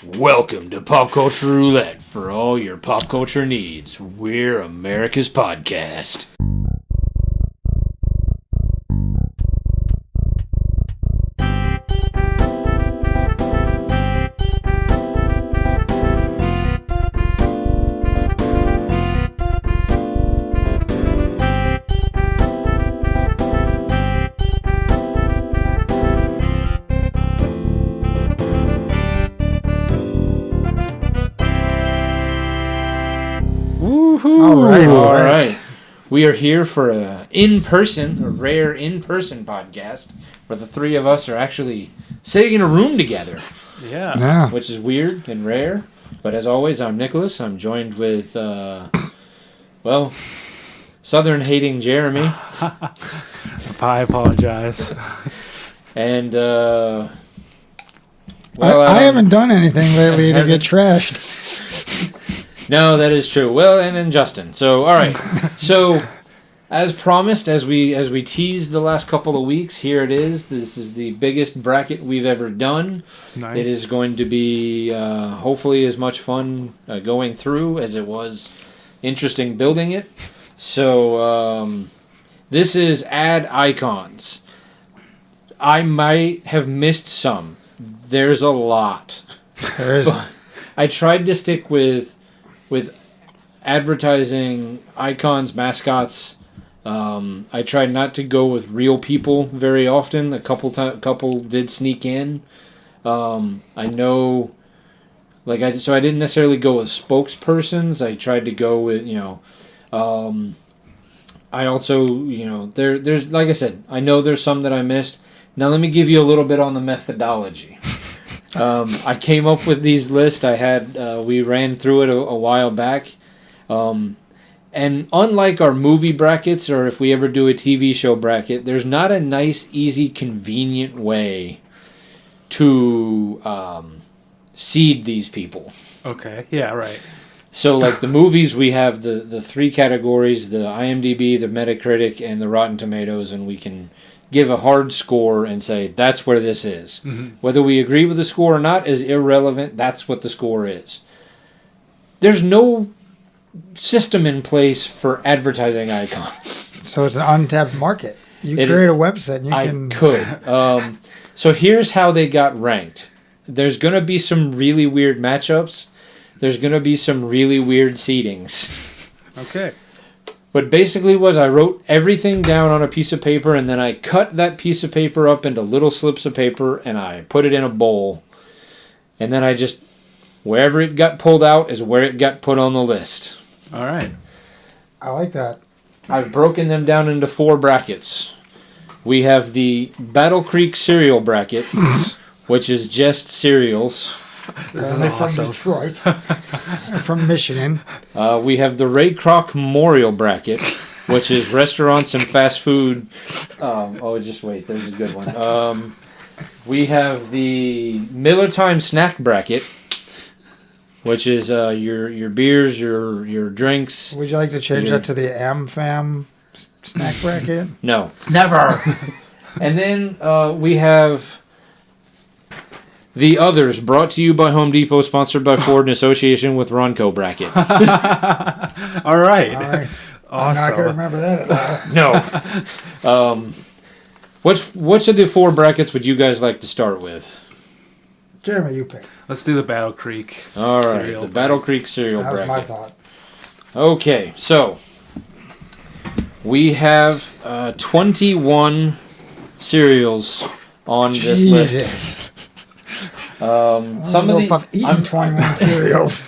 Welcome to Pop Culture Roulette for all your pop culture needs. We're America's podcast. All right. We are here for a rare in-person podcast where the three of us are actually sitting in a room together. Yeah. Which is weird and rare. But as always, I'm Nicholas. I'm joined with, Southern-hating Jeremy. I apologize. And, I haven't done anything lately to get trashed. No, that is true. Well, and then Justin. So, all right. So, as promised, as we teased the last couple of weeks, here it is. This is the biggest bracket we've ever done. Nice. It is going to be hopefully as much fun going through as it was interesting building it. So, this is Add Icons. I might have missed some. There's a lot. There is. I tried to stick with advertising icons, mascots. I tried not to go with real people very often. A couple did sneak in. I know, so I didn't necessarily go with spokespersons. I tried to go with, I also, there's, like I said, I know there's some that I missed. Now let me give you a little bit on the methodology. I came up with these lists. We ran through it a while back. And unlike our movie brackets, or if we ever do a TV show bracket, there's not a nice, easy, convenient way to seed these people. Okay, yeah, right. So, like the movies, we have the three categories, the IMDb, the Metacritic, and the Rotten Tomatoes, and we can give a hard score and say, that's where this is. Mm-hmm. Whether we agree with the score or not is irrelevant. That's what the score is. There's no system in place for advertising icons. So it's an untapped market. You create a website and you can... I could. So here's how they got ranked. There's going to be some really weird matchups. There's going to be some really weird seedings. Okay. What basically was I wrote everything down on a piece of paper, and then I cut that piece of paper up into little slips of paper, and I put it in a bowl. And then I just, wherever it got pulled out is where it got put on the list. All right. I like that. I've broken them down into 4 brackets. We have the Battle Creek cereal bracket, which is just cereals. This is awesome. From Detroit. From Michigan. We have the Ray Kroc Memorial bracket, which is restaurants and fast food. Just wait. There's a good one. We have the Miller Time snack bracket, which is your beers, your drinks. Would you like to change that to the AmFam snack bracket? No. Never. And then we have the Others, brought to you by Home Depot, sponsored by Ford in association with Ronco bracket. All right. Awesome. I'm not going to remember that at No. all. Which of the 4 brackets would you guys like to start with? Jeremy, you pick. Let's do the Battle Creek. All right, the Battle Creek cereal bracket. That was my thought. Okay, so we have 21 cereals on this list. Jesus. Some of the I've eaten 21 cereals.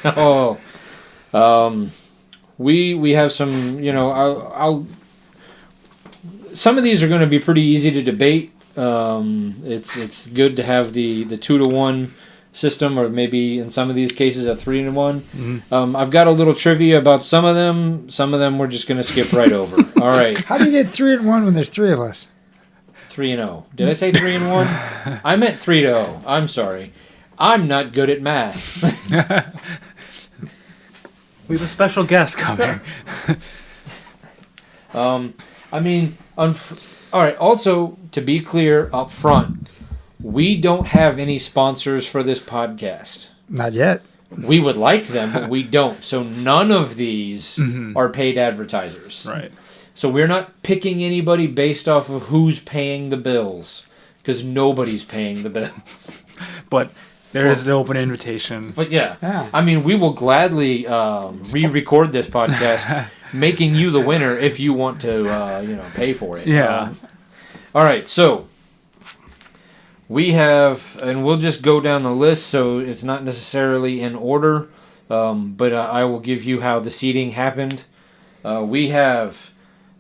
We have some. I'll. Some of these are going to be pretty easy to debate. It's good to have the 2-to-1 system, or maybe in some of these cases a 3-to-1. Mm-hmm. I've got a little trivia about some of them. Some of them we're just going to skip right over. All right. How do you get 3-to-1 when there's 3 of us? 3-0. Did I say 3-1? I meant 3-0. I'm sorry. I'm not good at math. We have a special guest coming. All right. Also, to be clear up front, we don't have any sponsors for this podcast. Not yet. We would like them, but we don't. So none of these are paid advertisers. Right. So we're not picking anybody based off of who's paying the bills, because nobody's paying the bills. But there is an open invitation. But yeah, Yeah. I mean, we will gladly re-record this podcast, making you the winner if you want to, pay for it. Yeah. All right, so we have, and we'll just go down the list, so it's not necessarily in order, but I will give you how the seating happened. We have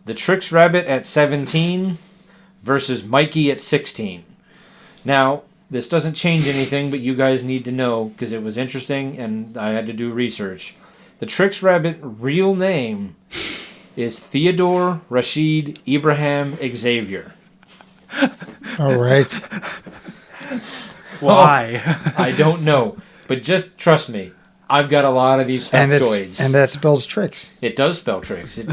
the Trix Rabbit at 17 versus Mikey at 16. Now, this doesn't change anything, but you guys need to know, because it was interesting, and I had to do research. The Trix Rabbit real name is Theodore Rashid Ibrahim Xavier. All right. Why? I don't know, but just trust me. I've got a lot of these factoids. And that spells tricks. It does spell tricks. It's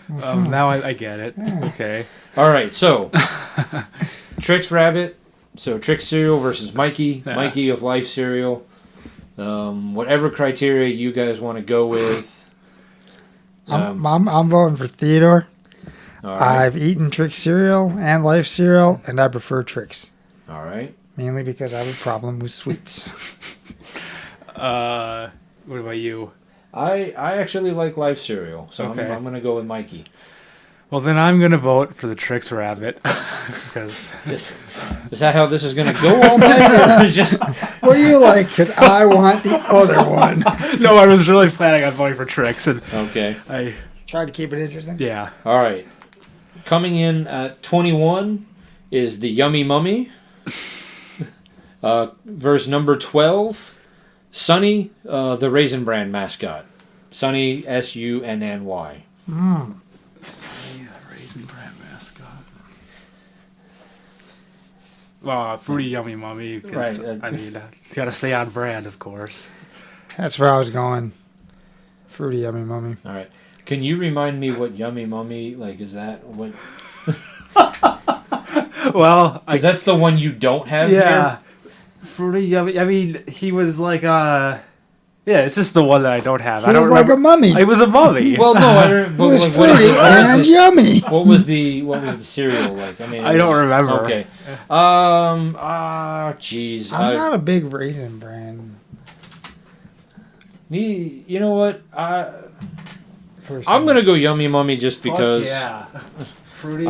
Now I get it. Okay. all right. So, Trix Rabbit. So Trix cereal versus Mikey. Yeah. Mikey of Life cereal. Whatever criteria you guys want to go with. I'm voting for Theodore. All right. I've eaten Trix cereal and Life cereal, and I prefer Trix. All right. Mainly because I have a problem with sweets. What about you? I actually like Life cereal, so Okay. I'm going to go with Mikey. Well, then I'm gonna vote for the Trix Rabbit because Is that how this is going to go all night? Or is just What do you like? Because I want the other one. no, I was really planning on voting for Trix, and okay. I Try to keep it interesting. yeah. All right. Coming in at 21 is the Yummy Mummy. Verse number 12, Sunny, the Raisin Bran mascot. Sunny, Sunny. Raisin Bran mascot. Well, fruity yummy mummy. Right, I mean, gotta stay on brand, of course. That's where I was going. Fruity yummy mummy. All right. Can you remind me what Yummy Mummy, is that what? Well, Because that's the one you don't have yeah, here? fruity yummy. I mean, he was like yeah, it's just the one that I don't have. He I don't was like remember. a mummy. It was a mummy. Well, no, I don't. It But was what fruity and yummy. what was the cereal like? I mean, I don't remember. Okay. Jeez. I'm not a big Raisin Bran You know what? person. I'm gonna go Yummy Mummy just because. yeah, fruity.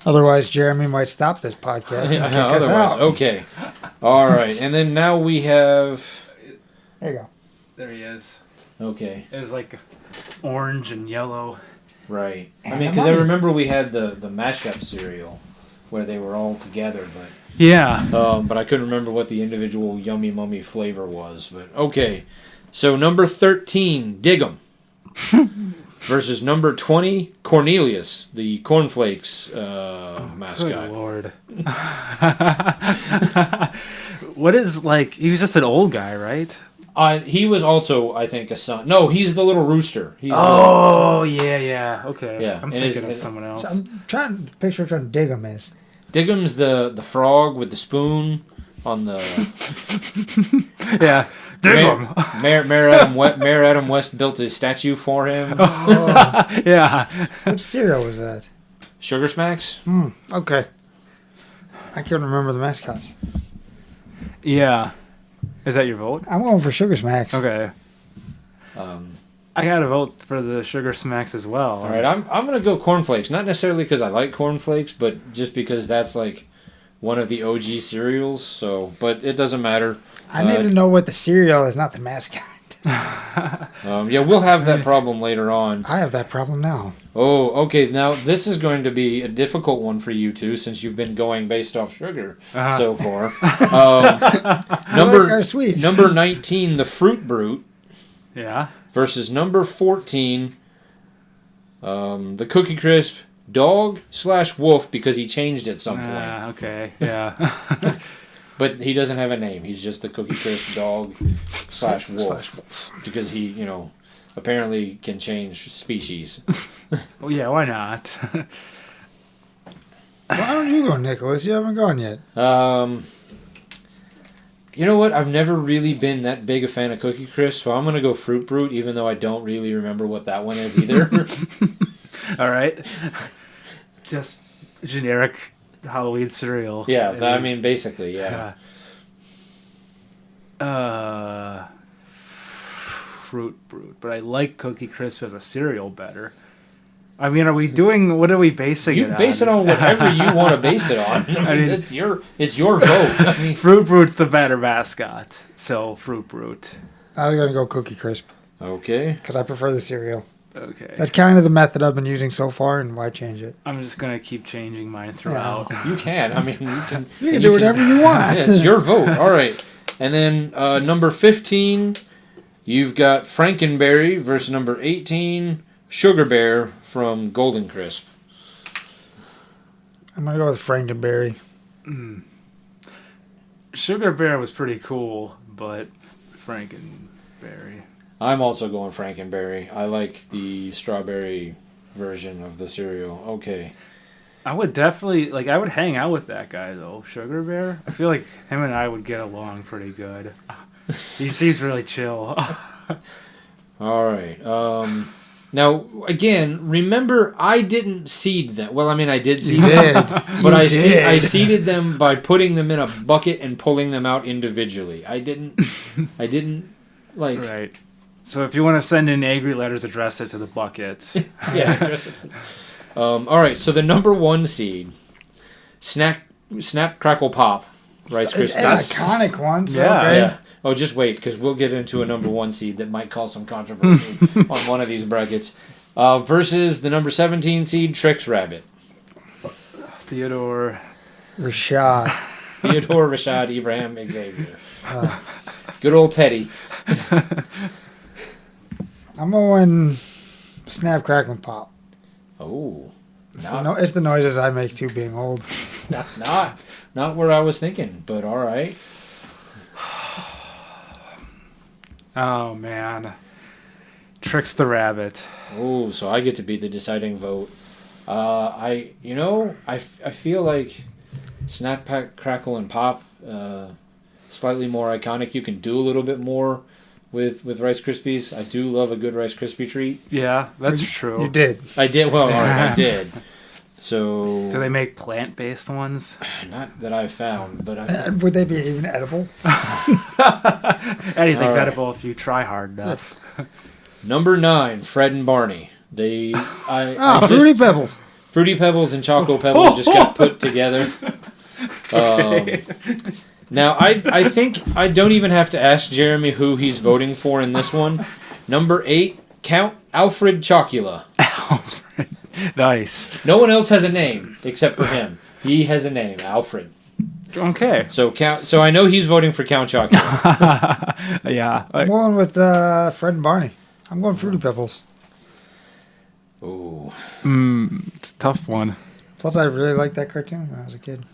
Otherwise, Jeremy might stop this podcast and kick us out. Okay. All right, and then now we have. There you go. There he is. Okay. It was like orange and yellow. Right. I And mean, a because I mummy. remember we had the mashup cereal where they were all together, Yeah. but I couldn't remember what the individual Yummy Mummy flavor was. But okay. So number 13, Dig'em. Versus number 20, Cornelius, the cornflakes mascot. Good lord. What is he was just an old guy, right? He was also, I think, a son. No, he's the little rooster. He's yeah. Okay. Yeah, I'm and thinking of it's- someone else. So I'm trying to picture which one Dig'em is. Dig'em's the frog with the spoon on the. Yeah. Dig him. Mayor Adam West built a statue for him. Oh, Yeah. which cereal was that? Sugar Smacks. Okay. I can't remember the mascots. Yeah. Is that your vote? I'm going for Sugar Smacks. Okay. I gotta vote for the Sugar Smacks as well. All right, I'm gonna go cornflakes. Not necessarily because I like cornflakes, but just because that's one of the OG cereals. So, but it doesn't matter. I need to know what the cereal is, not the mascot. Yeah, we'll have that problem later on. I have that problem now. Oh, okay. Now this is going to be a difficult one for you two, since you've been going based off sugar so far. I like our sweets. Number 19, the Fruit Brute, Yeah. versus number 14, the Cookie Crisp Dog/Wolf, because he changed at some point. Okay. Yeah. But he doesn't have a name. He's just the Cookie Crisp Dog/Wolf. Because he, apparently can change species. Well, yeah. Why not? Why don't you go, Nicholas? You haven't gone yet. You know what? I've never really been that big a fan of Cookie Crisp, so I'm going to go Fruit Brute, even though I don't really remember what that one is either. All right. Just generic Halloween cereal. Yeah, I mean, basically, yeah. Fruit Brute, but I like Cookie Crisp as a cereal better. I mean, what are we basing it on? You base it on whatever you want to base it on. I mean, it's your vote. I mean, Fruit Brute's the better mascot, so Fruit Brute. I was gonna go Cookie Crisp okay. because I prefer the cereal. Okay. That's kind of the method I've been using so far, and why change it? I'm just gonna keep changing mine throughout. You can. I mean, you can. You can do whatever you want. Yeah, it's your vote. All right. And then number 15, you've got Frankenberry versus number 18, Sugar Bear from Golden Crisp. I'm gonna go with Frankenberry. Sugar Bear was pretty cool, but Frankenberry. I'm also going Frankenberry. I like the strawberry version of the cereal. Okay. I would definitely I would hang out with that guy though, Sugar Bear. I feel like him and I would get along pretty good. He seems really chill. All right. Now, again, remember, I didn't seed them. Well, I mean, I did seed them. But I seeded them by putting them in a bucket and pulling them out individually. I didn't like... Right. So if you want to send in angry letters, address it to the bucket. Yeah, address it to... all right, so the number 1 seed, Snap, Crackle, Pop, Rice Krispies. It's an iconic one, so Yeah. okay. Yeah. Oh, just wait, because we'll get into a number 1 seed that might cause some controversy on one of these brackets. Versus the number 17 seed, Trix Rabbit. Theodore Rashad, Ibrahim, Xavier. Good old Teddy. I'm going Snap, Crackle, Pop. Oh. It's the noises I make too, being old. Not where I was thinking, but all right. Oh man, Trix the Rabbit. Oh, so I get to be the deciding vote. I feel like Snap, Crackle, and Pop, slightly more iconic. You can do a little bit more with Rice Krispies. I do love a good Rice Krispie treat. Yeah, that's true. You did. I did. Well, all right, I did. So. Do they make plant-based ones? Not that I've found, but Would they be even edible? Anything's All right. edible if you try hard enough. Number 9, Fred and Barney. Fruity Pebbles. Fruity Pebbles and Choco Pebbles just got put together. Now, I think I don't even have to ask Jeremy who he's voting for in this one. Number 8, Count Alfred Chocula. Alfred. Nice. No one else has a name except for him. He has a name, Alfred. Okay. So I know he's voting for Count Chocula. Yeah. I'm going with Fred and Barney. I'm going Fruity Pebbles. Ooh. It's a tough one. Plus, I really liked that cartoon when I was a kid.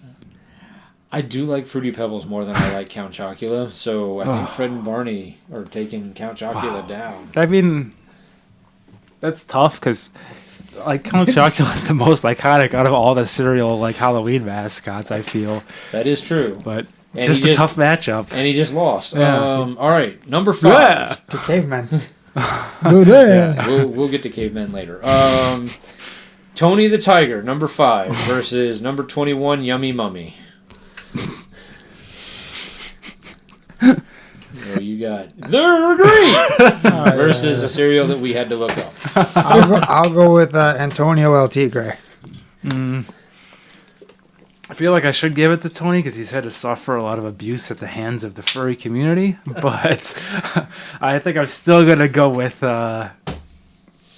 I do like Fruity Pebbles more than I like Count Chocula, so I think Fred and Barney are taking Count Chocula down. I mean, that's tough because Count Chocula is the most iconic out of all the cereal Halloween mascots. I feel That is true. but And just he a tough matchup. And he just lost. Yeah. All right, number 5. Yeah. To cavemen. We'll get to cavemen later. Tony the Tiger, number 5, versus number 21, Yummy Mummy. You got They're great versus a cereal that we had to look up. I'll go with Antonio El Tigre. I feel like I should give it to Tony because he's had to suffer a lot of abuse at the hands of the furry community. But I think I'm still going to go with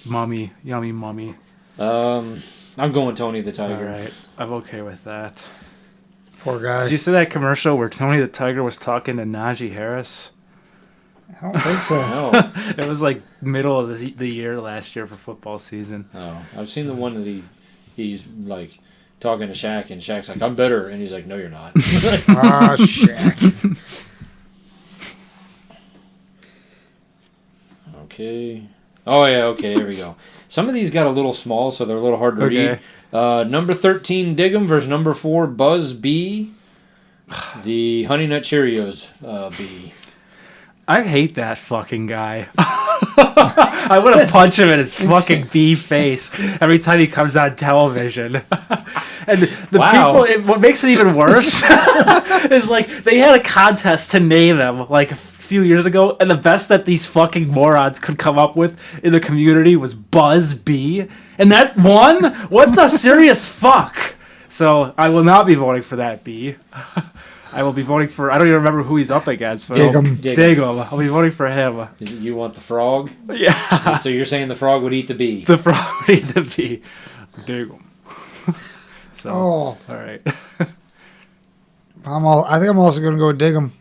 Mummy, Yummy Mummy. I'm going Tony the Tiger. All right. I'm okay with that. Poor guy. Did you see that commercial where Tony the Tiger was talking to Najee Harris? I don't think so. No. It was middle of the year last year for football season. Oh, I've seen the one that he's talking to Shaq, and Shaq's like, "I'm better," and he's like, "No, you're not." Oh, Shaq. Okay. Oh yeah. Okay. Here we go. Some of these got a little small, so they're a little hard to read. Number 13, Diggum versus number 4, Buzz B. The Honey Nut Cheerios B. I hate that fucking guy. I want to punch him in his fucking bee face every time he comes on television. And the people, what makes it even worse is like they had a contest to name him like a few years ago, and the best that these fucking morons could come up with in the community was Buzz B. And that won? What the serious fuck? So I will not be voting for that B. I will be voting for. I don't even remember who he's up against. But Dig'em. I'll be voting for him. You want the frog? Yeah. So you're saying the frog would eat the bee? The frog would eat the bee. Dig'em. So. All right. I think I'm also going to go with Dig'em.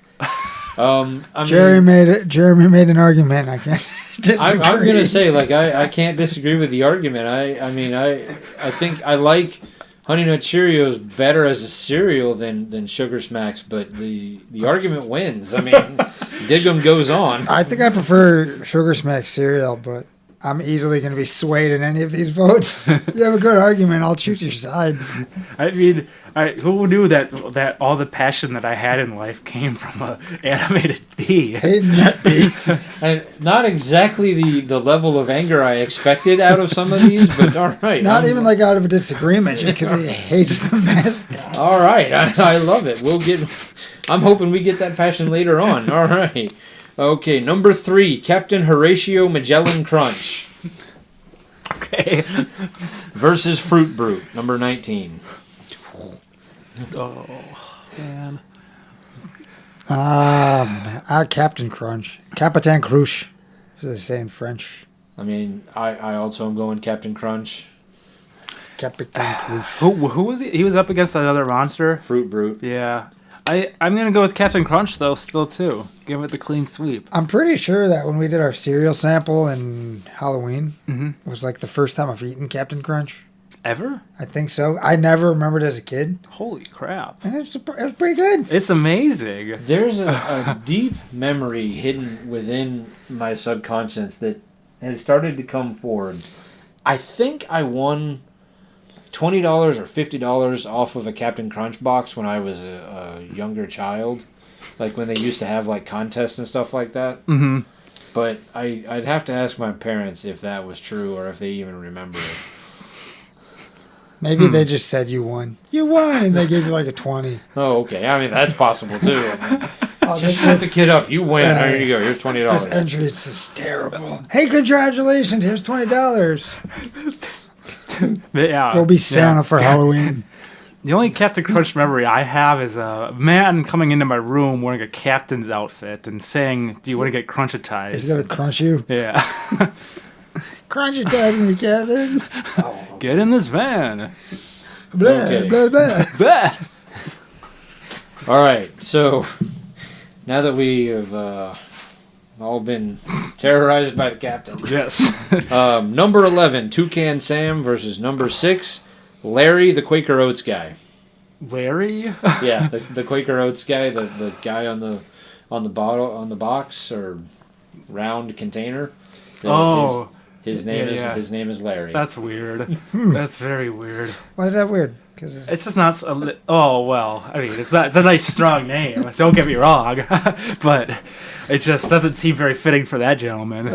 Jeremy made an argument. I can't disagree. I'm going to say, like, I can't disagree with the argument. I think I like Honey Nut Cheerios better as a cereal than Sugar Smacks, but the argument wins. I mean, Dig'em goes on. I think I prefer Sugar Smacks cereal, but I'm easily going to be swayed in any of these votes. You have a good argument. I'll choose your side. I mean, who knew that all the passion that I had in life came from an animated bee? Hating that bee. And not exactly the level of anger I expected out of some of these, but all right. Not even like out of a disagreement, just because he hates the mascot. All right. I love it. I'm hoping we get that passion later on. All right. Okay, number 3, Captain Horatio Magellan Crunch. Okay. Versus Fruit Brute, number 19. Oh, man. Captain Crunch. Capitaine Cruche, as they say in French. I mean, I also am going Captain Crunch. Capitaine Cruche. Who was he? He was up against another monster? Fruit Brute. Yeah. I'm going to go with Captain Crunch, though, still, too. Give it the clean sweep. I'm pretty sure that when we did our cereal sample in Halloween, it was like the first time I've eaten Captain Crunch. Ever? I think so. I never remembered as a kid. Holy crap. And it was pretty good. It's amazing. There's a deep memory hidden within my subconscious that has started to come forward. I think I won $20 or $50 off of a Captain Crunch box when I was a younger child, like when they used to have like contests and stuff like that. Mm-hmm. But I'd have to ask my parents if that was true or if they even remember it. Maybe they just said you won. You won, and they gave you like a 20. Oh, okay. I mean, that's possible too. Just shut the kid up. You win. There you go. Here's $20. This entry is just terrible. Hey, congratulations. Here's $20. Yeah. Go be Santa for Halloween. The only Captain Crunch memory I have is a man coming into my room wearing a captain's outfit and saying, "Do you want to get crunchitized?" He's going to crunch you. Yeah. Crunchitize me, Captain. Get in this van. Blah, Okay. blah, blah. Bah. All right. So now that we have all been terrorized by the captain. Yes. Number 11, Toucan Sam versus number 6, Larry the Quaker Oats guy. Larry? Yeah, the Quaker Oats guy, the guy on the bottle, on the box or round container. His name his name is Larry. That's weird. That's very weird. Why is that weird? Because it's just not. Oh well, I mean, it's not. It's a nice, strong name. Don't get me wrong, but it just doesn't seem very fitting for that gentleman.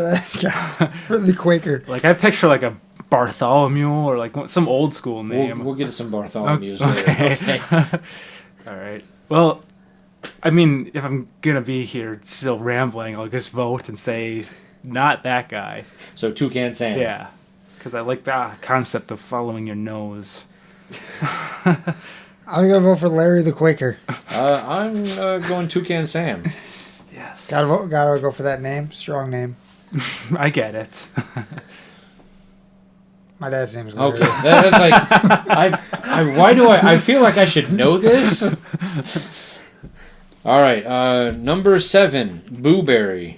For the Quaker. Like I picture like a Bartholomew or like some old school name. We'll get some Bartholomew's okay. later. Okay. All right. Well, I mean, if I'm gonna be here still rambling, I'll just vote and say not that guy. So Toucan Sam. Yeah, because I like the concept of following your nose. I'm gonna vote for Larry the Quaker. I'm going Toucan Sam. Yes. Gotta go for that name. Strong name. I get it. My dad's name is Larry. Okay, that's like I feel like I should know this. All right, number 7, Booberry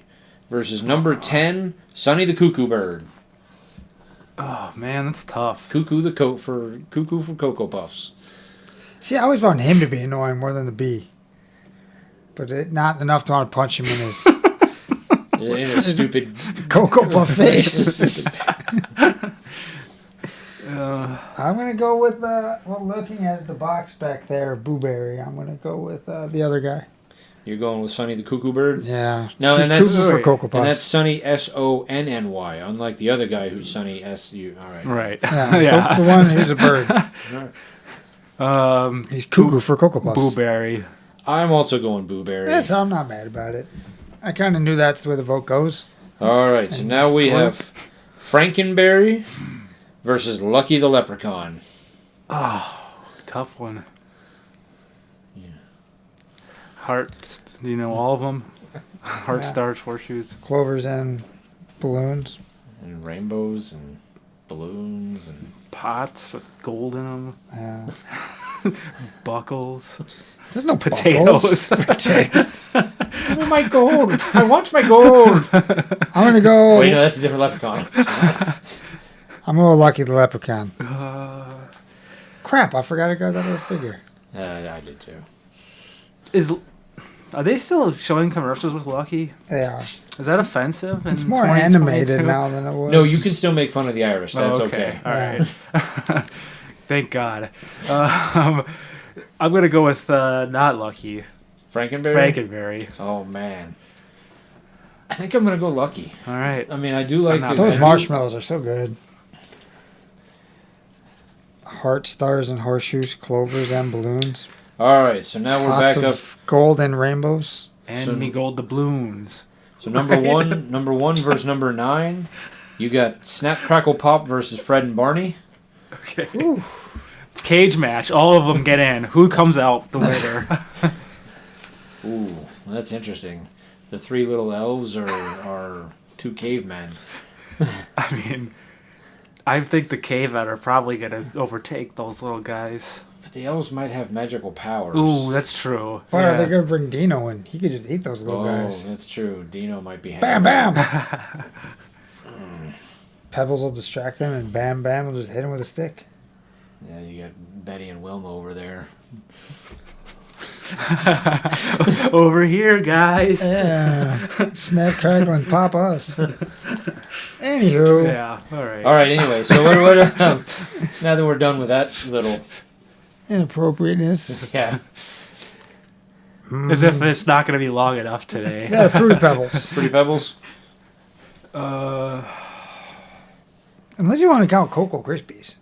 versus number 10, Sonny the Cuckoo Bird. Oh man, that's tough. Cuckoo for Cocoa Puffs. See, I always found him to be annoying more than the bee, but not enough to want to punch him in his stupid Cocoa Puff face. I'm gonna go with looking at the box back there, Booberry. I'm gonna go with the other guy. You're going with Sonny the Cuckoo Bird? Yeah. No, She's and that's cuckoo for Cocoa Puffs. And that's Sonny Sonny, unlike the other guy who's Sonny Su. All right. Right. Yeah. Yeah. The one who's a bird. He's cuckoo for Cocoa Puffs. Blueberry. I'm also going Booberry. Yes, I'm not mad about it. I kind of knew that's the way the vote goes. All right, so And now we Mascot. have Frankenberry versus Lucky the Leprechaun. Oh, tough one. Yeah. Heart, you know all of them? Heart Yeah. stars, horseshoes. Clovers and balloons. And rainbows and balloons and Pots with gold in them. Buckles. There's no Potatoes. Potatoes. give me my gold. I want my gold. I'm gonna go. Wait, no, that's a different leprechaun. I'm gonna go Lucky the Leprechaun. Uh, Crap! I forgot to go that other figure. I did too. Are they still showing commercials with Lucky? They are. Is that offensive? It's in more 2022? animated now than it was. No, you can still make fun of the Irish. That's Oh, okay. All Yeah. right. Thank God. I'm gonna go with not Lucky. Frankenberry? Frankenberry. Oh, man. I think I'm going to go Lucky. All right. I mean, I do like not the- Those I do- marshmallows are so good. Heart stars and horseshoes, clovers and balloons. All right, so now we're Lots back of up. gold and rainbows. And So- me gold doubloons. So number one versus number 9. You got Snap Crackle Pop versus Fred and Barney. Okay. Cage match. All of them get in. Who comes out the winner? Ooh, that's interesting. The 3 little elves are 2 cavemen. I mean, I think the cavemen are probably gonna overtake those little guys. But the elves might have magical powers. Ooh, that's true. Why Yeah. are they gonna bring Dino in? He could just eat those little Oh, guys. that's true. Dino might be Bam, hanging bam. Pebbles will distract him, and bam, bam will just hit him with a stick. Yeah, you got Betty and Wilma over there. Over here, guys. Yeah. Snap, crackle, and pop us. Anywho. Yeah. All right. All right, anyway, so what now that we're done with that little... Inappropriateness. Yeah. As if it's not gonna be long enough today. Yeah, Fruity Pebbles. Fruity Pebbles? Unless you want to count Cocoa Krispies.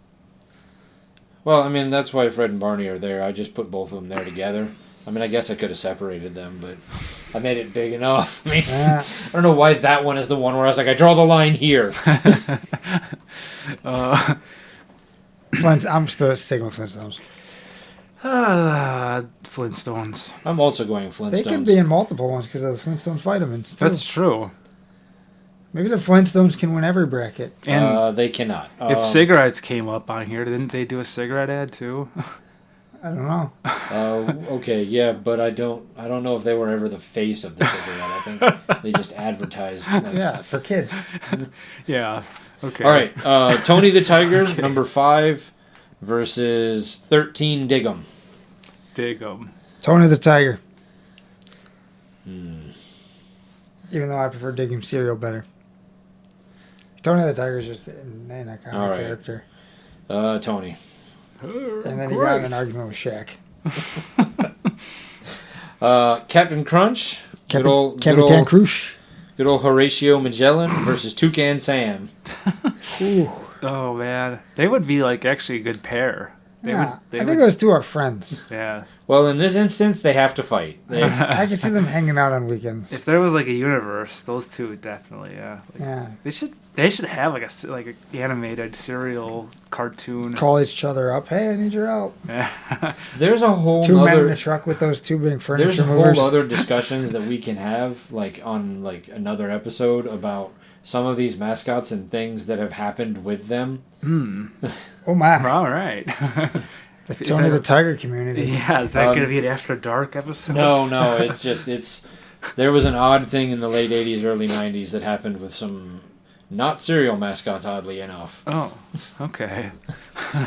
Well, I mean, that's why Fred and Barney are there. I just put both of them there together. I mean, I guess I could have separated them, but I made it big enough. I mean, Yeah. I don't know why that one is the one where I was like, I draw the line here. I'm still sticking with Flintstones. Flintstones. I'm also going Flintstones. They can be in multiple ones because of the Flintstones vitamins, too. That's true. Maybe the Flintstones can win every bracket. And they cannot. if cigarettes came up on here, didn't they do a cigarette ad too? I don't know. Okay, yeah, but I don't know if they were ever the face of the cigarette. I think they just advertised. Like, Yeah, for kids. Yeah. Okay. All right, Tony the Tiger, number 5, versus 13 Diggum. Dig 'em. Tony the Tiger. Even though I prefer Diggum cereal better. Tony the Tiger is just an iconic All right. character. Tony. And then he got in an argument with Shaq. Captain Crunch. Good old Capitan Crush. good old Horatio Magellan versus Toucan Sam. Ooh. Oh man, they would be like actually a good pair. They Yeah, would. I think those two are friends. Yeah. Well, in this instance, they have to fight. They, I can see them hanging out on weekends. If there was like a universe, those two definitely. Yeah. Like, Yeah. They should have like a animated serial cartoon. Call each other up. Hey, I need your help. Yeah. there's a whole 2 men in other a truck with those 2 big there's furniture a movers. whole other discussions that we can have like on like another episode about some of these mascots and things that have happened with them. Oh my. All right. The Tony that- the Tiger community. Yeah, is that gonna be an After Dark episode? No, it's just there was an odd thing in the late 80s, early 90s that happened with some not cereal mascots, oddly enough. Oh, okay.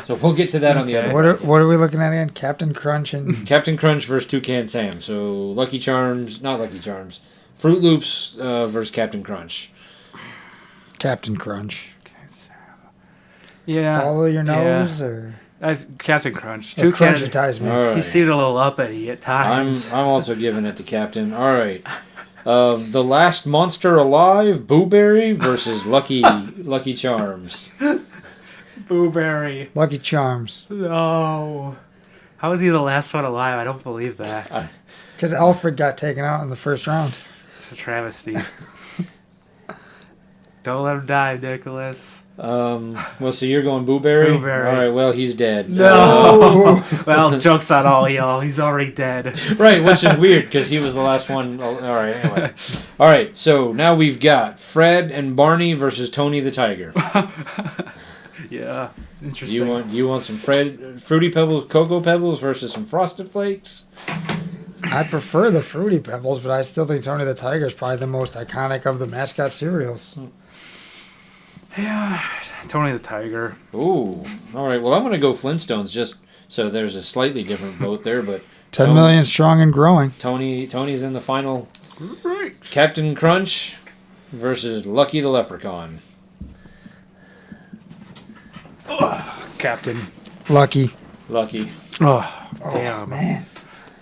So we'll get to that on the Okay. other. What are we looking at again? Captain Crunch and Captain Crunch versus Toucan Sam. So Lucky Charms, not Lucky Charms. Fruit Loops versus Captain Crunch. Captain Crunch. Yeah. follow your Yeah. nose or Captain Crunch. or Two candidates. crunchitize me? All right. He seemed a little uppity at I'm times. also giving it to Captain. All right. The last monster alive, Booberry versus Lucky Charms. Booberry. Lucky Charms. No. How was he the last one alive? I don't believe that. Because Alfred got taken out in the first round. It's a travesty. Don't let him die, Nicholas. Well, so you're going Booberry? Booberry. All right, well, he's dead. No. Well, joke's on all y'all. He's already dead. Right, which is weird because he was the last one. All right, anyway. All right, so now we've got Fred and Barney versus Tony the Tiger. Yeah. Interesting. You want some Fruity Pebbles, Cocoa Pebbles versus some Frosted Flakes? I prefer the Fruity Pebbles, but I still think Tony the Tiger is probably the most iconic of the Mascot cereals. Yeah. Tony the Tiger. Ooh, all right. Well, I'm going to go Flintstones just so there's a slightly different vote there, but 10 million strong and growing. Tony's in the final. Right. Captain Crunch versus Lucky the Leprechaun. Captain. Lucky. Lucky. Oh, Oh, damn. man.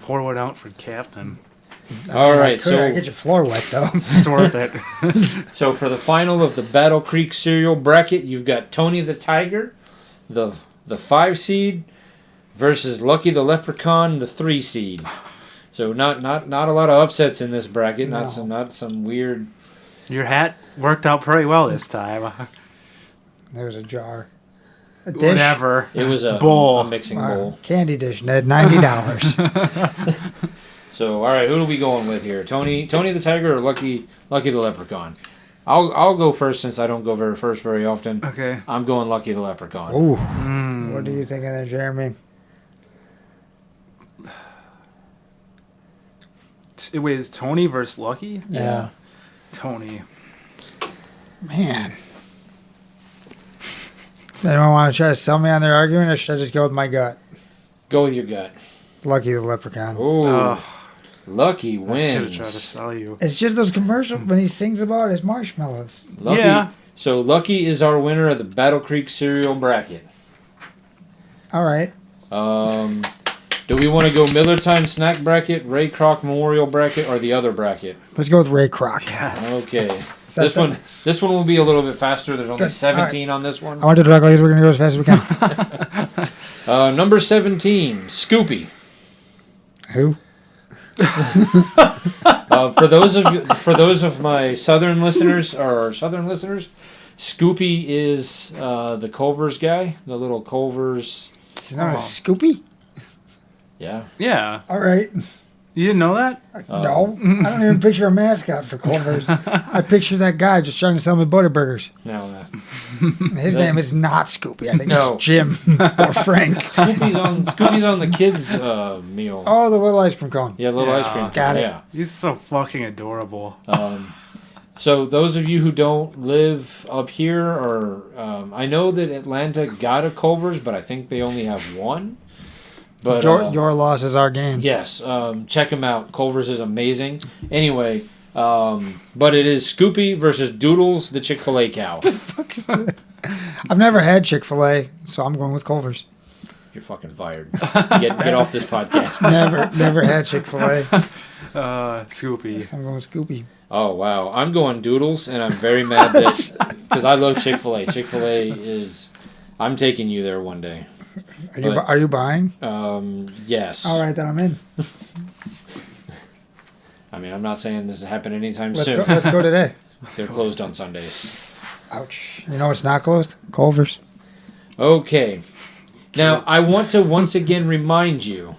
Pour one out for Captain. All right, I so get your floor wet, though. It's worth it. so for the final of the Battle Creek cereal bracket, you've got Tony the Tiger, the 5 seed, versus Lucky the Leprechaun, the 3 seed. So not a lot of upsets in this bracket. No. Not some weird. Your hat worked out pretty well this time. There was a jar. A dish. Whatever. It was a Bowl. a mixing bowl. Candy dish, Ned. $90. So all right, who are we going with here? Tony the Tiger or Lucky the Leprechaun? I'll go first since I don't go first very often. Okay. I'm going Lucky the Leprechaun. Ooh. Mm. What are you thinking there, Jeremy? It was Tony versus Lucky? Yeah. Tony. Man. Does anyone want to try to sell me on their argument, or should I just go with my gut? Go with your gut. Lucky the Leprechaun. Ooh, Lucky I should have wins. tried to sell you. It's just those commercials when he sings about his marshmallows. Lucky, Yeah. So Lucky is our winner of the Battle Creek cereal bracket. All right. Do we want to go Miller Time snack bracket, Ray Kroc Memorial bracket, or the other bracket? Let's go with Ray Kroc. Yes. Okay. Is that This one will be a little bit faster. There's only Good. 17 on this one. I want to talk like this. We're going to go as fast as we can. Number 17, Scoopy. Who? For those of my southern listeners, Scoopy is the Culver's guy, the little Culver's. He's not Oh. a Scoopy? Yeah. Yeah. All right. You didn't know that? No. I don't even picture a mascot for Culver's. I picture that guy just trying to sell me Butterburgers. No. His name is not Scoopy. I think No. it's Jim or Frank. Scoopy's on the kids' meal. Oh, the little ice cream cone. Yeah, little Yeah. ice cream. Got it. Yeah. He's so fucking adorable. So those of you who don't live up here, or I know that Atlanta got a Culver's, but I think they only have one. But Your loss is our game. yes, check them out. Culver's is amazing. Anyway, but it is Scoopy versus Doodles, the Chick-fil-A cow. Fuck is that? I've never had Chick-fil-A, so I'm going with Culver's. You're fucking fired. Get off this podcast. Never had Chick-fil-A. Scoopy. I'm going with Scoopy. Oh wow, I'm going Doodles, and I'm very mad that because I love Chick-fil-A. Chick-fil-A is. I'm taking you there one day. Are you buying? Yes. All right, then I'm in. I mean, I'm not saying this will happen anytime Let's soon. go today. They're closed on Sundays. Ouch. You know what's not closed? Culver's. Okay. Now, I want to once again remind you,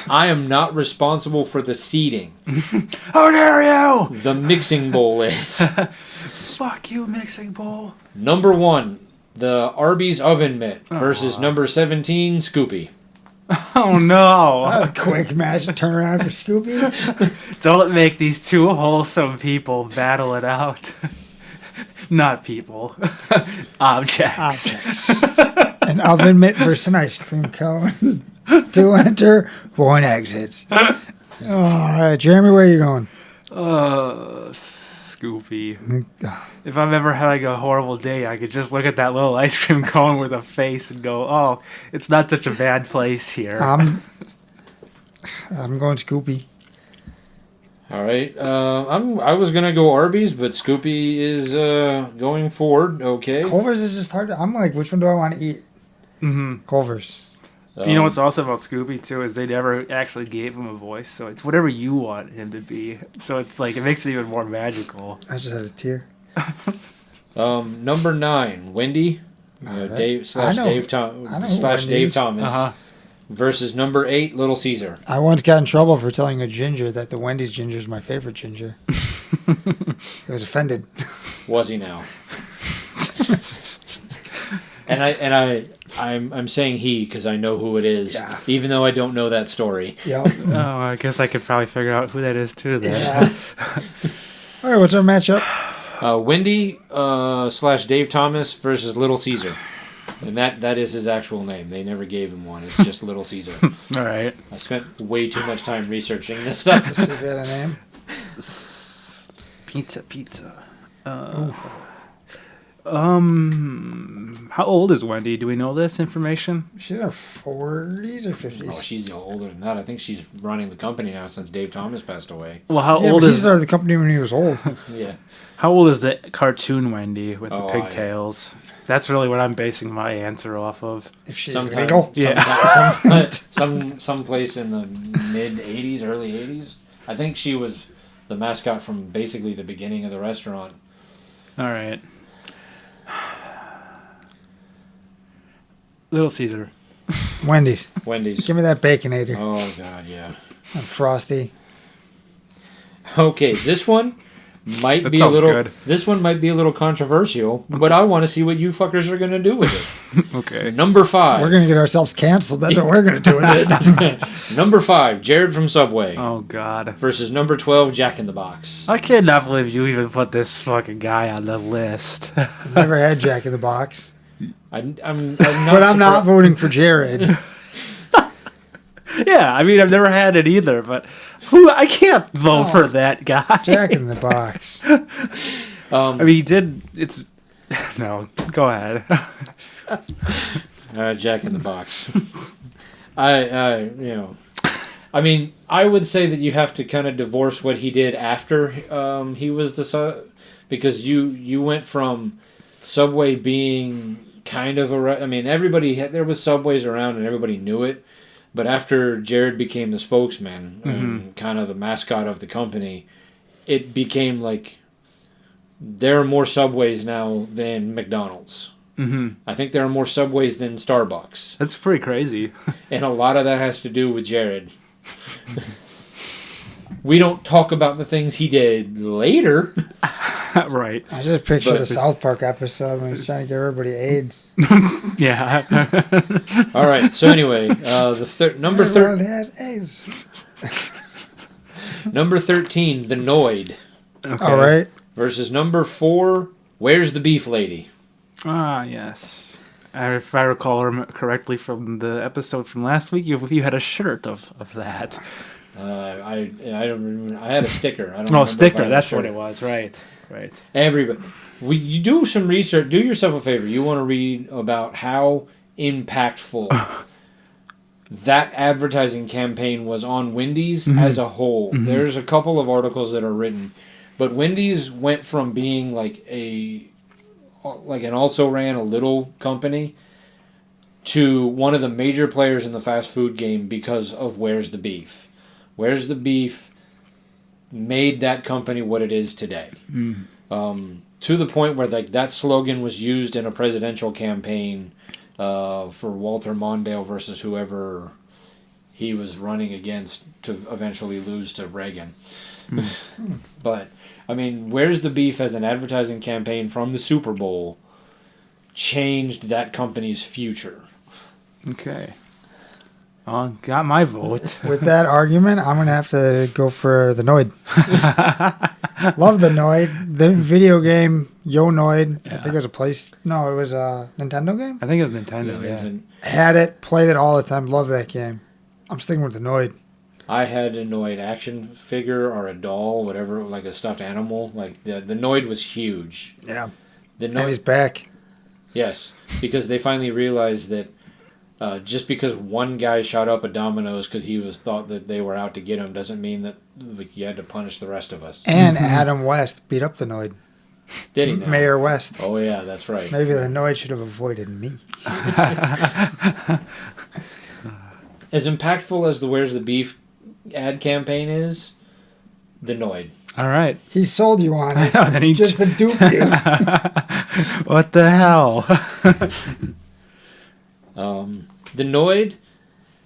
I am not responsible for the seating. How dare you! The mixing bowl is. Fuck you, mixing bowl. Number 1, the Arby's oven mitt versus number 17, Scoopy. Oh no! That was a quick match. Turn around for Scoopy. Don't make these two wholesome people battle it out. Not people. Objects. An oven mitt versus an ice cream cone. 2 enter, 1 exits. Oh, Jeremy, where are you going? Scoopy. Scoopy. If I've ever had like a horrible day, I could just look at that little ice cream cone with a face and go, "Oh, it's not such a bad place here." I'm going Scoopy. All right. I was gonna go Arby's, but Scoopy is going Ford. Okay. Culver's is just hard. I'm like, which one do I want to eat? Mm-hmm. Culver's. You know what's also about Scoopy too is they never actually gave him a voice, so it's whatever you want him to be. So it's like it makes it even more magical. I just had a tear. Number 9, Wendy, Dave slash Dave Thomas versus number 8, Little Caesar. I once got in trouble for telling a ginger that the Wendy's ginger is my favorite ginger. He was offended. Was he now? I'm saying he because I know who it is, even though I don't know that story. Yep. Oh, I guess I could probably figure out who that is too. Then. Yeah. All right, what's our matchup? Wendy slash Dave Thomas versus Little Caesar, and that is his actual name. They never gave him one. It's just Little Caesar. All right. I spent way too much time researching this stuff. Let's see if he had a name. Pizza. How old is Wendy? Do we know this information? She's in her 40s or 50s. Oh, she's older than that. I think she's running the company now since Dave Thomas passed away. Well, how yeah, old but is he started the company when he was old. Yeah. How old is the cartoon Wendy with the Oh, pigtails? That's really what I'm basing my answer off of. If she's Sometime- legal. Yeah. Someplace in the mid 80s, early 80s. I think she was the mascot from basically the beginning of the restaurant. All right. Little Caesar. Wendy's. Wendy's. Give me that Baconator. Oh God, yeah. And Frosty. Okay, this one might That be a sounds little. good. This one might be a little controversial, but I want to see what you fuckers are gonna do with it. Okay. Number 5. We're going to get ourselves canceled. That's what we're going to do with it. Number 5, Jared from Subway Oh God. versus number 12, Jack in the Box. I cannot believe you even put this fucking guy on the list. Never had Jack in the Box. I'm not But I'm not voting for Jared. Yeah, I mean I've never had it either, but I can't vote for that guy. Jack in the Box. I mean he did. It's no. Go ahead. Jack in the Box. I mean, I would say that you have to kind of divorce what he did after he was because you went from Subway being kind of there was Subways around and everybody knew it, but after Jared became the spokesman and kind of the mascot of the company, it became like there are more Subways now than McDonald's. Mm-hmm. I think there are more Subways than Starbucks. That's pretty crazy. And a lot of that has to do with Jared. We don't talk about the things he did later. Right. I just pictured a South Park episode when he's trying to give everybody AIDS. Yeah. All right. So anyway, number Everyone has AIDS. number 13, the Noid, Okay. All right. versus number 4, Where's the Beef Lady? Ah, yes. If I recall correctly from the episode from last week, you had a shirt of that. I don't remember. I had a sticker. I don't. Oh, remember if I sticker. had a That's shirt. what it was. Right. Everybody, you do some research. Do yourself a favor. You want to read about how impactful that advertising campaign was on Wendy's as a whole. Mm-hmm. There's a couple of articles that are written, but Wendy's went from being like an also ran a little company to one of the major players in the fast food game because of Where's the Beef. Where's the Beef made that company what it is today. To the point where that slogan was used in a presidential campaign for Walter Mondale versus whoever he was running against to eventually lose to Reagan. But, I mean, Where's the Beef as an advertising campaign from the Super Bowl changed that company's future. Okay. Got my vote. With that argument, I'm going to have to go for the Noid. Love the Noid. The video game, Yo Noid. Yeah. I think it was a place. No, it was a Nintendo game. I think it was Nintendo, yeah. Had it, played it all the time. Love that game. I'm sticking with the Noid. I had a Noid action figure or a doll, whatever, like a stuffed animal. Like the Noid was huge. Yeah. The And he's back. Yes, because they finally realized that just because one guy shot up a Domino's because he was thought that they were out to get him doesn't mean that you had to punish the rest of us. And Adam West beat up the Noid. Did he now? Mayor West. Oh yeah, that's right. Maybe the Noid should have avoided me. As impactful as the Where's the Beef ad campaign is, the Noid. All right. He sold you on it. Then he just to dupe you. What the hell? The Noid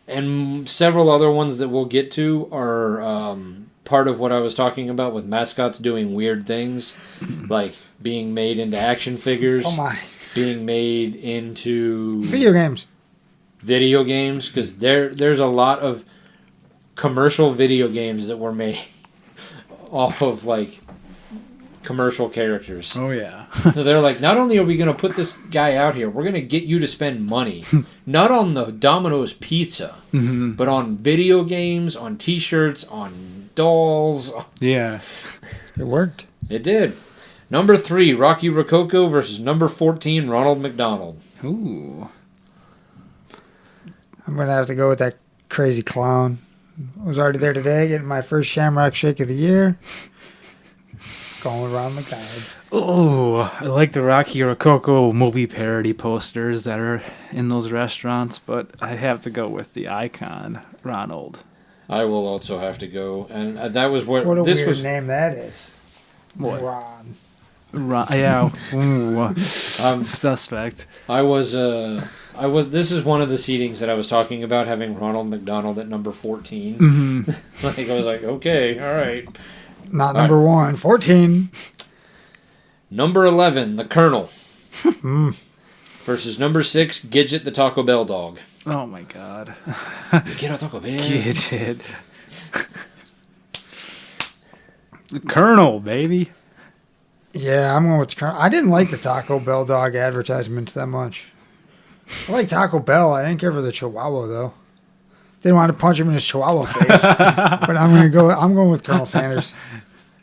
and several other ones that we'll get to are part of what I was talking about with mascots doing weird things, like being made into action figures. Oh my. Being made into Video games. Because there's a lot of commercial video games that were made off of like commercial characters. Oh yeah. So they're like, not only are we going to put this guy out here, we're going to get you to spend money, not on the Domino's pizza, but on video games, on T-shirts, on dolls. Yeah. It worked. It did. Number 3, Rocky Rococo versus number 14, Ronald McDonald. Ooh. I'm going to have to go with that crazy clown. I was already there today, getting my first Shamrock Shake of the year. Going with Ron McDonald. Oh, I like the Rocky Rococo movie parody posters that are in those restaurants, but I have to go with the icon, Ronald. I will also have to go, and that was What a this weird was. name that is. What? Ron. Yeah. Ooh. Suspect. I was. This is one of the seatings that I was talking about, having Ronald McDonald at number 14. Mm-hmm. Like I was like, okay, all right. Not number 1. 14. Number 11, the Colonel. Versus number 6, Gidget the Taco Bell dog. Oh my God. Get a Taco Bell. Gidget. The Colonel, baby. Yeah, I'm going with the Colonel. I didn't like the Taco Bell dog advertisements that much. I like Taco Bell. I didn't care for the Chihuahua though. Didn't want to punch him in his Chihuahua face. But I'm going with Colonel Sanders.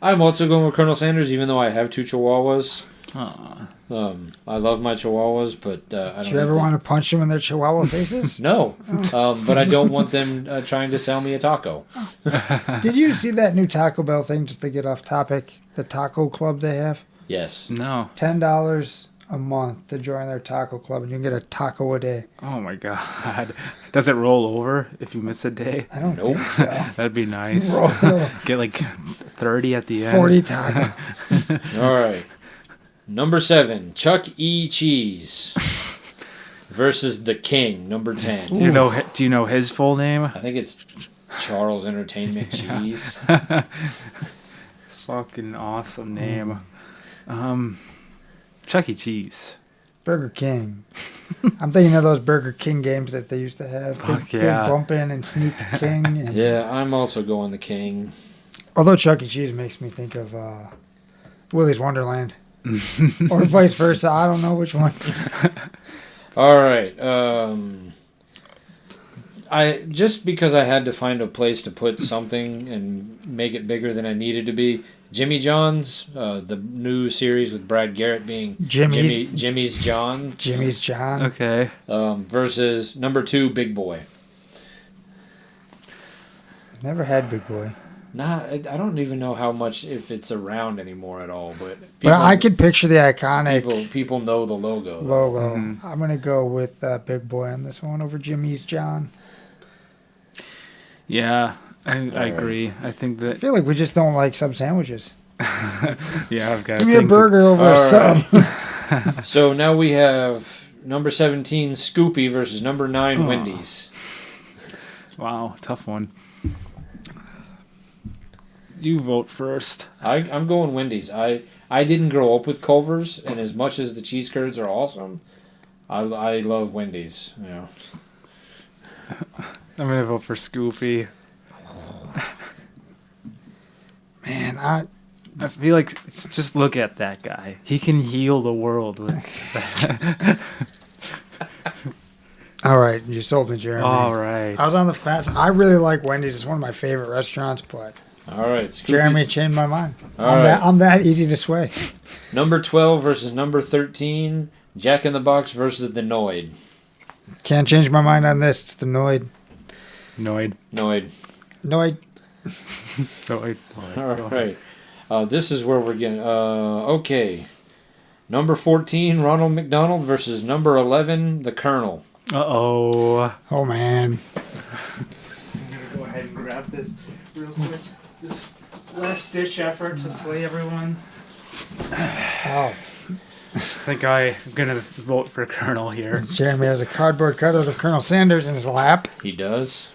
I'm also going with Colonel Sanders, even though I have 2 Chihuahuas. Aw. I love my Chihuahuas, but I don't. Did you ever want to punch them in their Chihuahua faces? No, but I don't want them trying to sell me a taco. Did you see that new Taco Bell thing, just to get off topic? The taco club they have? Yes. No. $10 a month to join their taco club, and you can get a taco a day. Oh my God. Does it roll over if you miss a day? I don't Nope. think so. That'd be nice. Roll Get like 30 at the end. 40 tacos. All right. Number 7, Chuck E. Cheese versus the King, number 10. Do you know his full name? I think it's Charles Entertainment Cheese. Fucking awesome name. Chuck E. Cheese. Burger King. I'm thinking of those Burger King games that they used to have. Fuck Big yeah. Bump In and Sneak King. And, Yeah, I'm also going the King. although Chuck E. Cheese makes me think of Willy's Wonderland. Or vice versa. I don't know which one. All right. I just because I had to find a place to put something and make it bigger than I needed to be. Jimmy John's, the new series with Brad Garrett being Jimmy's John. Jimmy's John. Okay. Versus number 2, Big Boy. Never had Big Boy. I don't even know how much, if it's around anymore at all, but I could picture the iconic people know the logo. logo. I'm going to go with Big Boy on this one over Jimmy's John. Yeah, I agree. I think I that. feel like we just don't like sub sandwiches. Yeah, I've got. Give me a burger over a sub. So now we have number 17, Scoopy versus number 9, Wendy's. Wow, tough one. You vote first. I'm going Wendy's. I didn't grow up with Culver's, and as much as the cheese curds are awesome, I love Wendy's. You know. I'm gonna vote for Scoopy. Man, I feel like just look at that guy. He can heal the world with that. All right, you sold me, Jeremy. All right. I was on the fence. I really like Wendy's. It's one of my favorite restaurants, but All right, Scoopy. Jeremy changed my mind. All right. I'm that easy to sway. Number 12 versus number 13. Jack in the Box versus the Noid. Can't change my mind on this. It's the Noid. Noid. Noid. Noid. Noid. All right. This is where we're getting. Okay. Number 14, Ronald McDonald versus number 11, the Colonel. Uh-oh. Oh, man. I'm going to go ahead and grab this real quick. This last-ditch effort to sway everyone. Oh. I think I'm going to vote for Colonel here. Jeremy has a cardboard cutout of Colonel Sanders in his lap. He does.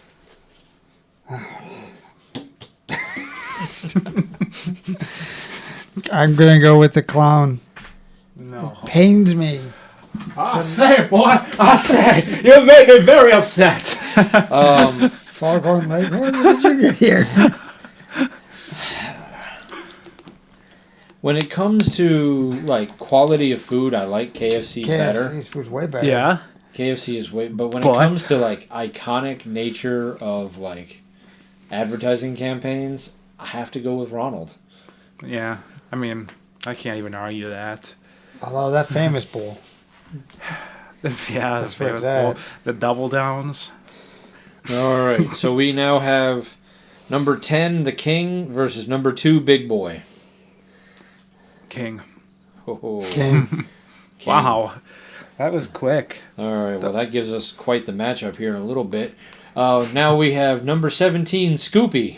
I'm going to go with the clown. No. Pains me. I say, boy, I say, you made me very upset. Foghorn Leghorn, what did you get here? When it comes to like quality of food, I like KFC better. KFC's food's way better. Yeah. KFC is way, but when it comes to like iconic nature of like advertising campaigns, I have to go with Ronald. Yeah. I mean, I can't even argue that. Although that famous bowl. Yeah, That's the where it's at. the double downs. All right, so we now have number 10, the King, versus number 2, Big Boy. King. Oh, King. King. Wow. That was quick. All right, well, that gives us quite the matchup here in a little bit. Now we have number 17, Scoopy,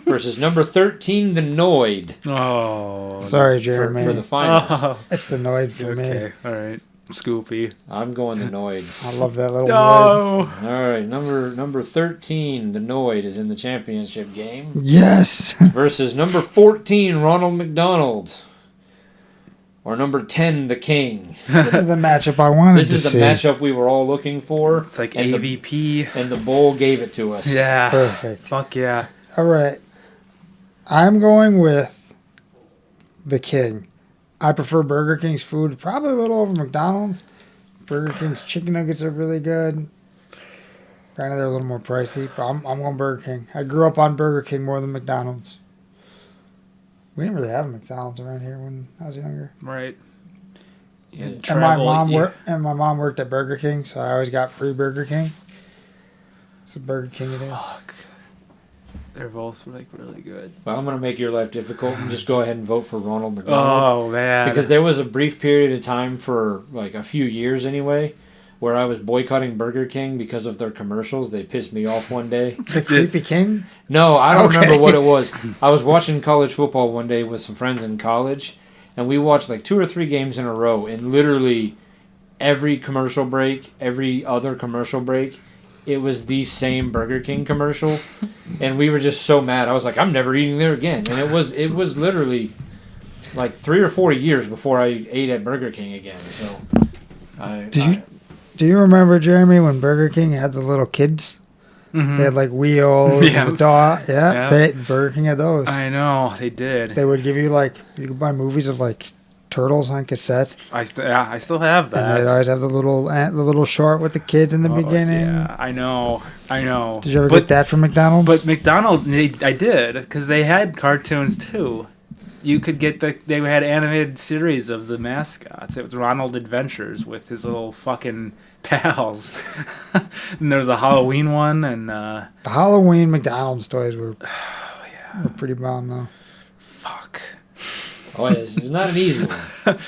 versus number 13, the Noid. Oh. Sorry, Jeremy. For the finals. Oh. It's the Noid for Okay. me. All right. Scoopy. I'm going the Noid. I love that little Noid. No. All right, number 13, the Noid, is in the championship game. Yes. Versus number 14, Ronald McDonald. Or number 10, the King. This is the matchup I wanted This to is the see. matchup we were all looking for. It's like and AVP. And the bowl gave it to us. Yeah. Perfect. Fuck yeah. All right. I'm going with the King. I prefer Burger King's food, probably a little over McDonald's. Burger King's chicken nuggets are really good. Granted, they're a little more pricey, but I'm going Burger King. I grew up on Burger King more than McDonald's. We didn't really have a McDonald's around here when I was younger. Right. You had And my travel, mom worked at Burger King, so I always got free Burger King. So Burger King it is. Fuck. They're both like really good. Well, I'm going to make your life difficult and just go ahead and vote for Ronald McDonald. Oh man. Because there was a brief period of time for like a few years anyway where I was boycotting Burger King because of their commercials. They pissed me off one day. The Creepy King? No, I don't Okay. remember what it was. I was watching college football one day with some friends in college, and we watched like 2 or 3 games in a row, and literally every commercial break, every other commercial break, it was the same Burger King commercial, and we were just so mad. I was like, I'm never eating there again. And it was literally like 3 or 4 years before I ate at Burger King again. So, Do you remember, Jeremy, when Burger King had the little kids? Mhm. They had like wheels, Yeah. and the dog. Yeah, Yeah. Burger King had those. I know they did. They would give you you could buy movies of like turtles on cassette, I still have and that. they'd always have the little short with the kids in the beginning. Yeah, I know. Did Did you ever get that from McDonald's? But McDonald's, I did, because they had cartoons too. You could get they had animated series of the mascots. It was Ronald Adventures with his little fucking pals. And there was a Halloween one, and the Halloween McDonald's toys were pretty bomb though. fuck. Oh, yeah, it's not an easy one.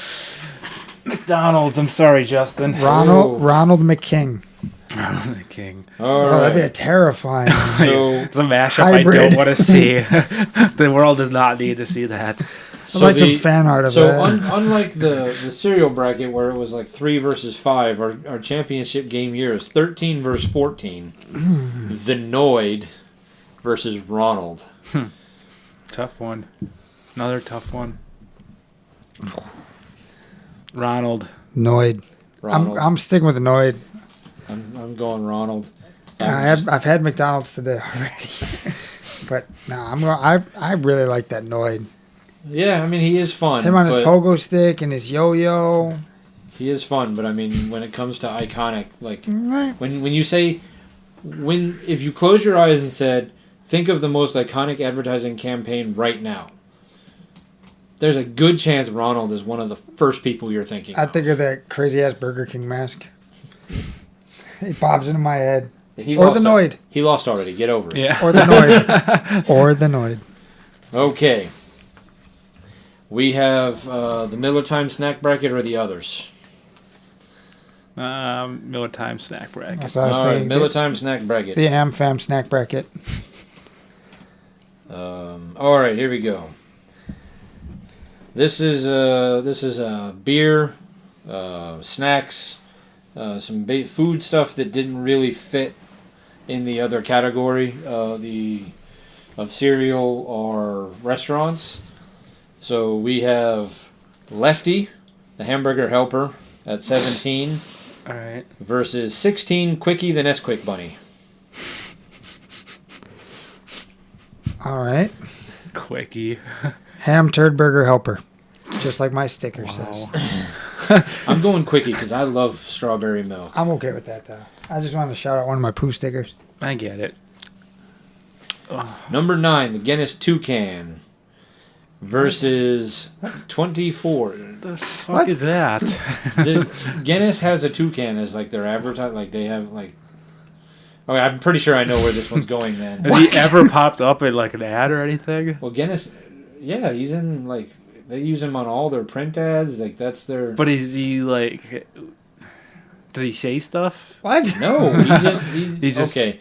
McDonald's, I'm sorry, Justin. Ronald McKing. Ronald the King. All Oh, right. that'd be terrifying. So, It's a mashup Hybrid. I don't want to see. The world does not need to see that. I'd like some fan art of So that. unlike the cereal bracket where it was like 3 versus 5, our championship game year is 13 versus 14. The Noid versus Ronald. Tough one. Another tough one. Ronald. Noid. Ronald. I'm sticking with the Noid. I'm going Ronald. I've had McDonald's today already, but no, I really like that Noid. Yeah, I mean he is fun. Him on his but pogo stick and his yo-yo. He is fun, but I mean, when it comes to iconic, like Right. when you say if you close your eyes and said, think of the most iconic advertising campaign right now. There's a good chance Ronald is one of the first people you're thinking. I think of that crazy ass Burger King mask. He pops into my head. Or the Noid. He lost already. Get over it. Yeah. Or the Noid. Or the Noid. Okay. We have the Miller Time snack bracket or the others. Miller Time snack bracket. That's what I was All right, thinking. Miller Time snack bracket. The Am Fam snack bracket. All right, here we go. This is beer, snacks, some food stuff that didn't really fit in the other category of cereal or restaurants. So we have Lefty, the hamburger helper, at 17. All right. Versus 16, Quickie, the Nesquik bunny. All right. Quickie. Ham Turd Burger Helper. Just like my sticker says. I'm going Quickie because I love strawberry milk. I'm okay with that, though. I just wanted to shout out one of my poo stickers. I get it. Number 9, the Guinness Toucan. Versus 24. The fuck What? is that? The Guinness has a toucan as like their advertise. Like they have like. Okay, I'm pretty sure I know where this one's going. Then Has he ever popped up in like an ad or anything? well, Guinness, yeah, he's in like they use him on all their print ads. Like that's their. But is he like? Does he say stuff? What? No, he's just- okay.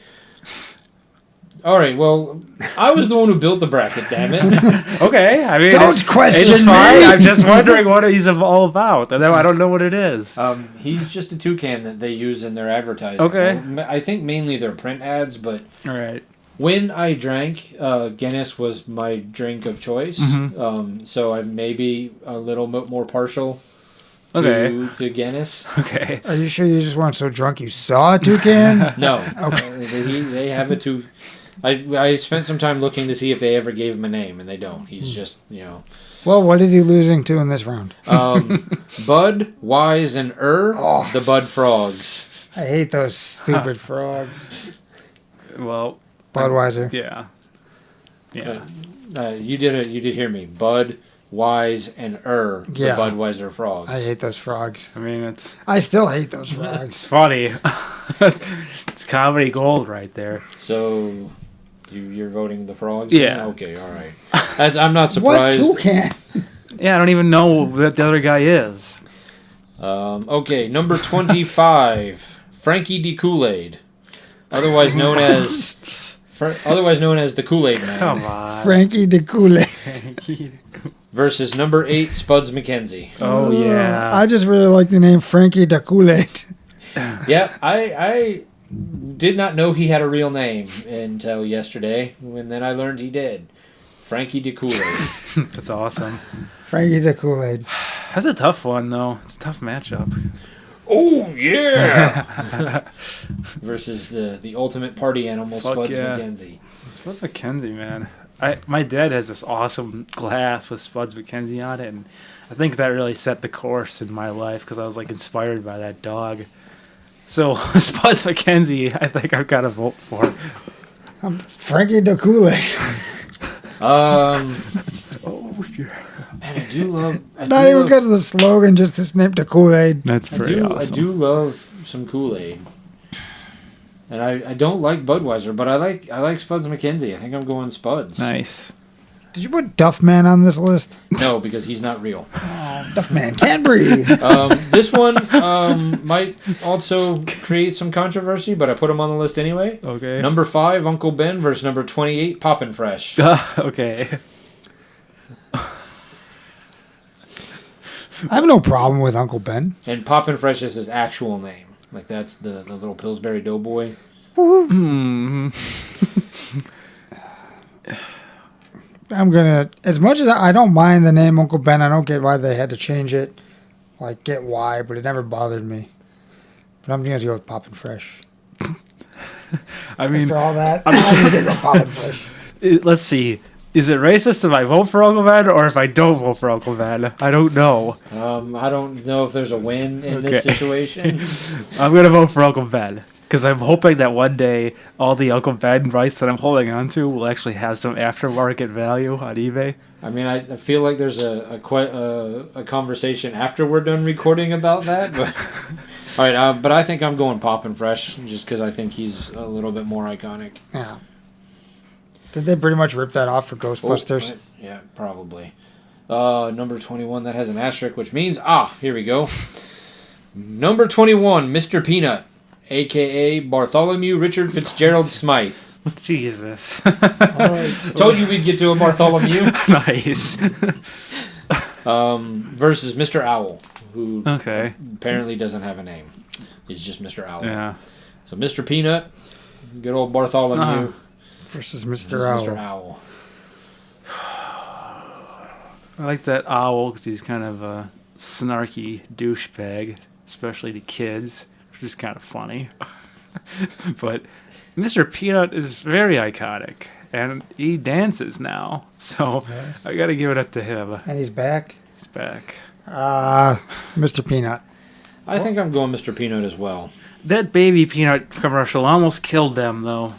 All right, well, I was the one who built the bracket. Damn it. Okay, I mean, Don't question it's me. fine. I'm just wondering what he's all about. And I don't know what it is. He's just a toucan that they use in their advertising. Okay. Well, I think mainly their print ads, but All right. when I drank, Guinness was my drink of choice. Mhm. So I may be a little bit more partial to, Okay. to Guinness. Okay. Are you sure you just weren't so drunk you saw a toucan? No. They have a I spent some time looking to see if they ever gave him a name, and they don't. He's just, Well, what is he losing to in this round? Bud, Wise, and Oh. the Bud Frogs. I hate those stupid frogs. Well, Budweiser. yeah. Yeah. You did hear me. Bud, Wise, and the Yeah. Budweiser Frogs. I hate those frogs. I mean, it's I still hate those it's frogs. funny. It's comedy gold right there. So, you're voting the Frogs? Yeah. Okay, all right. I'm not What surprised. toucan? Yeah, I don't even know what the other guy is. Okay, number 25, Frankie D. Kool-Aid, otherwise known as the Kool-Aid Man, Come on. Frankie the Kool-Aid. versus number 8, Spuds McKenzie. Oh yeah. I just really like the name Frankie the Kool-Aid. Yeah, I did not know he had a real name until yesterday, and then I learned he did. Frankie D. Kool-Aid. That's awesome. Frankie the Kool-Aid. That's a tough one though. It's a tough matchup. Oh yeah! Versus the ultimate party animal, Fuck Spuds yeah. McKenzie. Spuds McKenzie, man. My dad has this awesome glass with Spuds McKenzie on it, and I think that really set the course in my life because I was like inspired by that dog. So Spuds McKenzie, I think I've got to vote for. I'm Frankie the Kool-Aid. Oh yeah. Man, I do love. Not even because of the slogan, just this name, the Kool-Aid. That's pretty I awesome. do love some Kool-Aid. And I don't like Budweiser, but I like Spuds McKenzie. I think I'm going Spuds. Nice. Did you put Duffman on this list? No, because he's not real. Duffman can't breathe. This one might also create some controversy, but I put him on the list anyway. Okay. Number 5, Uncle Ben versus number 28, Poppin' Fresh. Okay. I have no problem with Uncle Ben. And Poppin' Fresh is his actual name. Like that's the little Pillsbury Doughboy. Hmm. I'm gonna, as much as I don't mind the name Uncle Ben, I don't get why they had to change it. Like, get why, but it never bothered me. But I'm gonna go with Poppin' Fresh. I mean, After all that, I'm gonna go Poppin' Fresh. let's see. Is it racist if I vote for Uncle Ben or if I don't vote for Uncle Ben? I don't know. I don't know if there's a win in this situation. I'm going to vote for Uncle Ben because I'm hoping that one day all the Uncle Ben rights that I'm holding on to will actually have some aftermarket value on eBay. I mean, I feel like there's a conversation after we're done recording about that. But all right, but I think I'm going Poppin' Fresh just because I think he's a little bit more iconic. Yeah. Did they pretty much rip that off for Ghostbusters? Yeah, probably. Number 21, that has an asterisk, which means, here we go. Number 21, Mr. Peanut, a.k.a. Bartholomew Richard Fitzgerald Smythe. Jesus. All right. Told you we'd get to a Bartholomew. Nice. Versus Mr. Owl, who Okay. apparently doesn't have a name. He's just Mr. Owl. Yeah. So Mr. Peanut, good old Bartholomew. Versus Mr. Owl. Mr. Owl. I like that owl because he's kind of a snarky douchebag, especially to kids, which is kind of funny. But Mr. Peanut is very iconic, and he dances now, so Yes. I got to give it up to him. And he's back. He's back. Mr. Peanut. I think I'm going Mr. Peanut as well. That baby peanut commercial almost killed them, though.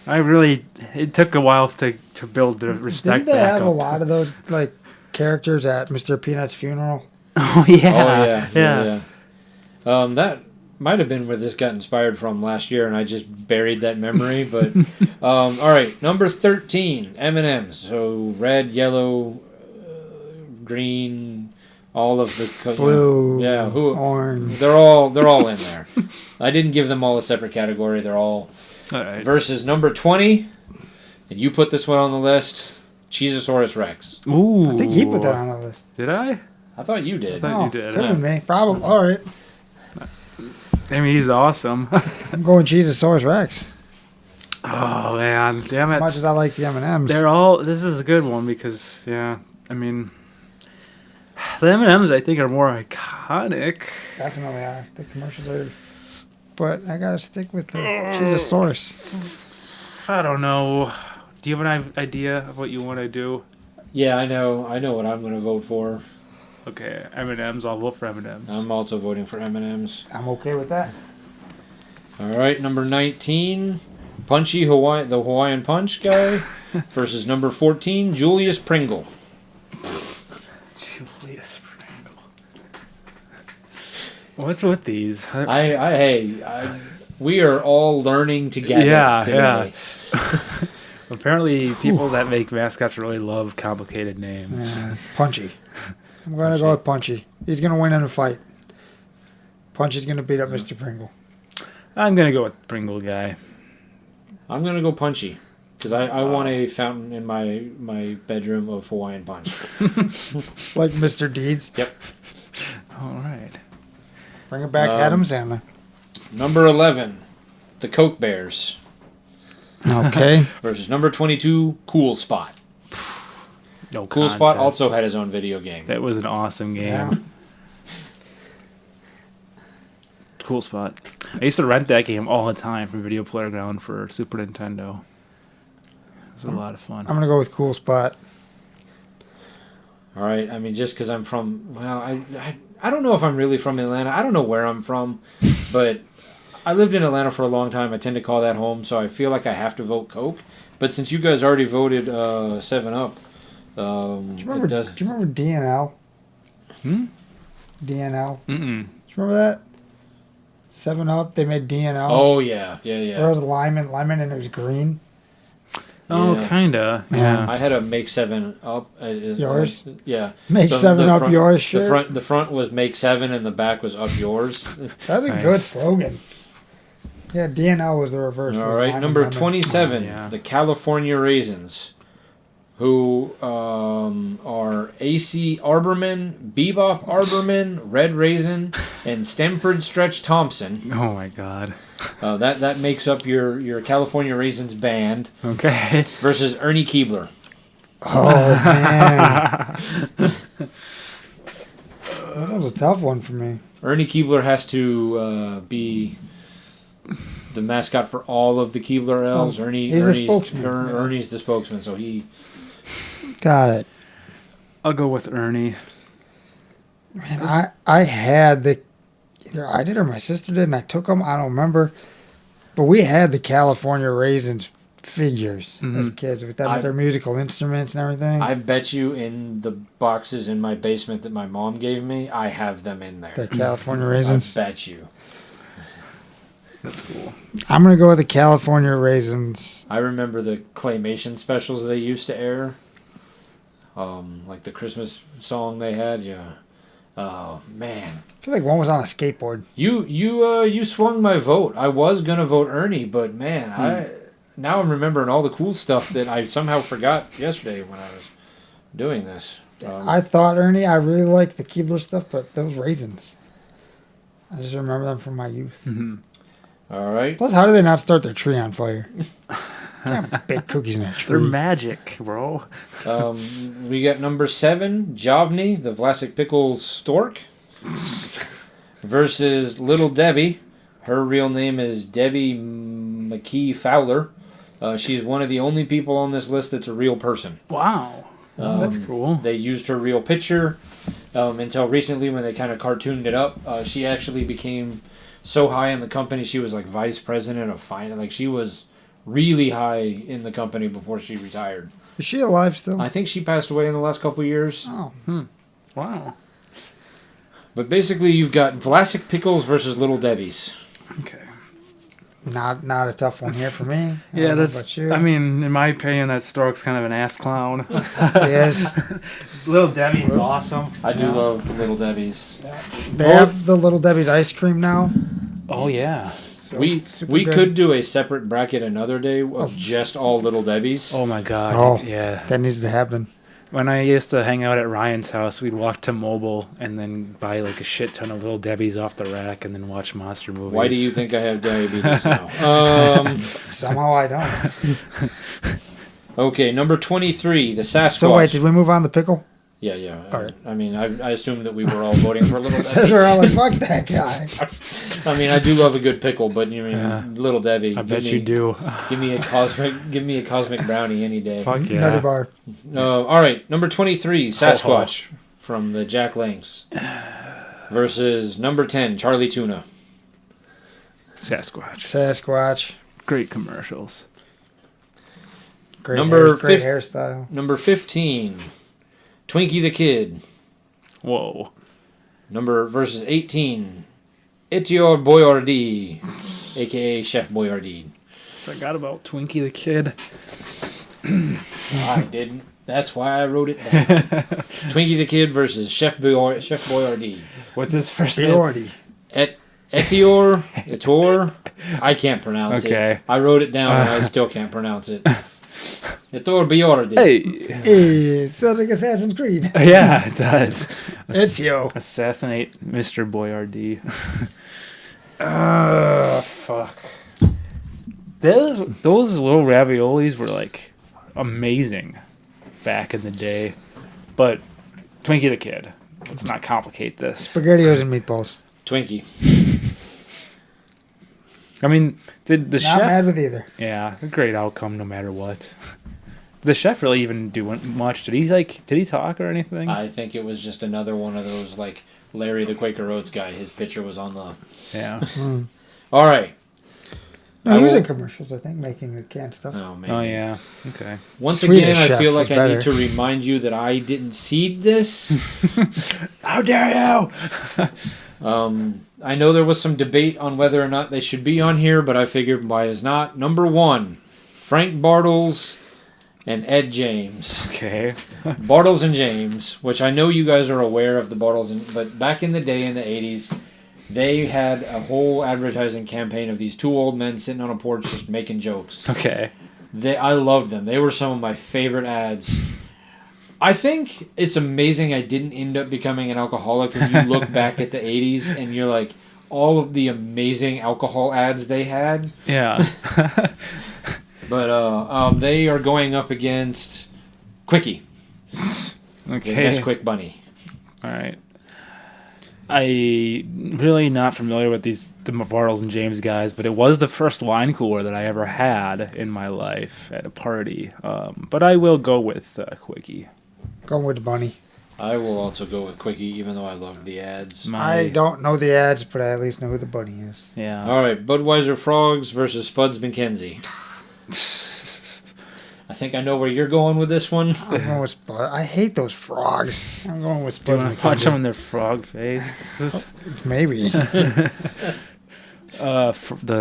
It took a while to build the respect Didn't they back have up. a lot of those like characters at Mr. Peanut's funeral? Oh, yeah. Oh, yeah. That might have been where this got inspired from last year, and I just buried that memory. But all right, number 13, M&M's. So red, yellow, green, all of the Blue, orange. orange. They're all in there. I didn't give them all a separate category. They're all right. Versus number 20, and you put this one on the list, Cheezosaurus Rex. Ooh. I think he put that on the list. Did I? I thought you did. I thought you did. Could have been me. Probably. All right. I mean, he's awesome. I'm going Cheezosaurus Rex. Oh, man. Damn As it. much as I like the M&Ms. This is a good one because, yeah, I mean, the M&Ms I think are more iconic. Definitely are. The commercials are. But I gotta stick with the Cheezosaurus. I don't know. Do you have an idea of what you want to do? Yeah, I know what I'm going to vote for. Okay, M&Ms. I'll vote for M&Ms. I'm also voting for M&M's. I'm okay with that. All right, number 19, Punchy the Hawaiian Punch guy, versus number 14, Julius Pringle. Julius Pringle. What's with these? We are all learning together. Yeah, today. yeah. Apparently, people that make mascots really love complicated names. Punchy. I'm gonna go with Punchy. He's gonna win in a fight. Punchy's gonna beat up Mr. Pringle. I'm gonna go with Pringle guy. I'm going to go Punchy, because I want a fountain in my bedroom of Hawaiian Punch. Like Mr. Deeds. Yep. All right. Bring it back, Adam Sandler. Number 11, the Coke Bears, Okay. versus number 22, Cool Spot. No Cool contest. Spot also had his own video game. That was an awesome game. Yeah. Cool Spot. I used to rent that game all the time from Video Playground for Super Nintendo. It was a lot of fun. I'm gonna go with Cool Spot. All right. I mean, just because I'm from, I don't know if I'm really from Atlanta. I don't know where I'm from, but I lived in Atlanta for a long time. I tend to call that home, so I feel like I have to vote Coke. But since you guys already voted 7-Up, Do you remember DNL? DNL. Mm-mm. Do you remember that? 7-Up. They made DNL. Oh yeah. Where it was lemon, and it was green. Oh, Yeah. kinda. Yeah. I had a Make 7-Up. Yours? Yeah. Make So 7-Up front- yours. The Shirt. front was Make 7 and the back was Up Yours. That was a Nice. good slogan. Yeah, DNL was the reverse. It All was right, lemon, number lemon. 27, Oh, yeah. the California Raisins, who are AC Arborman, Bebop Arborman, Red Raisin, and Stamford Stretch Thompson. Oh my god. That makes up your California Raisins band Okay. versus Ernie Keebler. Oh man, that was a tough one for me. Ernie Keebler has to be the mascot for all of the Keebler Elves. He's the spokesman. Ernie's the spokesman, so he. Got it. I'll go with Ernie. Man, I had the, either I did or my sister did, and I took them. I don't remember, but we had the California Raisins figures as kids with their musical instruments and everything. I bet you in the boxes in my basement that my mom gave me, I have them in there. The California Raisins. I bet you. That's cool. I'm gonna go with the California Raisins. I remember the claymation specials they used to air. Like the Christmas song they had, yeah. Oh man. I feel like one was on a skateboard. You swung my vote. I was gonna vote Ernie, but man, now I'm remembering all the cool stuff that I somehow forgot yesterday when I was doing this. I thought Ernie. I really liked the Keebler stuff, but those raisins, I just remember them from my youth. Mm-hmm. All right. Plus, how do they not start their tree on fire? Can't bake cookies in a tree. They're magic, bro. We got number 7, Jovny, the Vlasic Pickles Stork, versus Little Debbie. Her real name is Debbie McKee Fowler. She's one of the only people on this list that's a real person. Wow. That's cool. They used her real picture until recently when they kind of cartooned it up. She actually became so high in the company, she was like vice president of finance. Like she was really high in the company before she retired. Is she alive still? I think she passed away in the last couple of years. Oh. Wow. But basically, you've got Vlasic Pickles versus Little Debbie's. Okay. Not a tough one here for me. Yeah, that's. About you. I mean, in my opinion, that Stork's kind of an ass clown. Yes. Little Debbie's awesome. I do love Little Debbie's. They have the Little Debbie's ice cream now. Oh yeah. So We super we good. could do a separate bracket another day of just all Little Debbie's. Oh my god. Oh. Yeah. That needs to happen. When I used to hang out at Ryan's house, we'd walk to Mobile and then buy like a shit ton of Little Debbie's off the rack and then watch monster movies. Why do you think I have diabetes now? Somehow I don't. Okay, number 23, the Sasquatch. So wait, did we move on to pickle? Yeah. All right. I mean, I assumed that we were all voting for Little Because Debbie. we're all like, fuck that guy. I mean, I do love a good pickle, but you mean Yeah. Little Debbie? I bet you do. Give me a cosmic brownie any day. Fuck Nutty yeah. bar. All right, number 23, Sasquatch from the Jack Links versus number 10, Charlie Tuna. Sasquatch. Great commercials. Great, Fif- great hairstyle. Number 15, Twinkie the Kid. Whoa. Versus 18, Etior Boyardee, a.k.a. Chef Boyardee. Forgot about Twinkie the Kid. I didn't. That's why I wrote it down. Twinkie the Kid versus Chef Boyardee. What's his first name? Priority. Etior. I can't pronounce Okay. it. I wrote it down and I still can't pronounce it. Etior Boyardee. Hey. Hey, sounds like Assassin's Creed. Yeah, it does. Ezio. Assassinate Mr. Boyardee. Fuck. Those little raviolis were like amazing back in the day. But Twinkie the Kid. Let's not complicate this. SpaghettiOs and meatballs. Twinkie. I mean, did the Not chef... mad with either. Yeah, a great outcome no matter what. The chef really even do much? Did he talk or anything? I think it was just another one of those, like, Larry the Quaker Oats guy. His picture was on the... Yeah. All right. No, he was will- in commercials, I think, making the canned stuff. Oh, man. Oh yeah. Okay. Once Swedish again, I chef feel was like I need better. to remind you that I didn't seed this. How dare you? I know there was some debate on whether or not they should be on here, but I figured why is not. Number 1, Frank Bartles and Ed James. Okay. Bartles and James, which I know you guys are aware of the Bartles, but back in the day in the 80s, they had a whole advertising campaign of these two old men sitting on a porch just making jokes. Okay. I loved them. They were some of my favorite ads. I think it's amazing I didn't end up becoming an alcoholic when you look back at the 80s and you're like, all of the amazing alcohol ads they had. Yeah. But they are going up against Quickie, the Okay. Nesquik Bunny. All right. I really not familiar with the Bartles and James guys, but it was the first wine cooler that I ever had in my life at a party. But I will go with Quickie. Going with the bunny. I will also go with Quickie, even though I love the ads. I don't know the ads, but I at least know who the bunny is. Yeah. All right, Budweiser Frogs versus Spuds McKenzie. I think I know where you're going with this one. I'm going with Spud. I hate those frogs. I'm going with Do you Spud. want to punch them in their frog faces? Maybe. The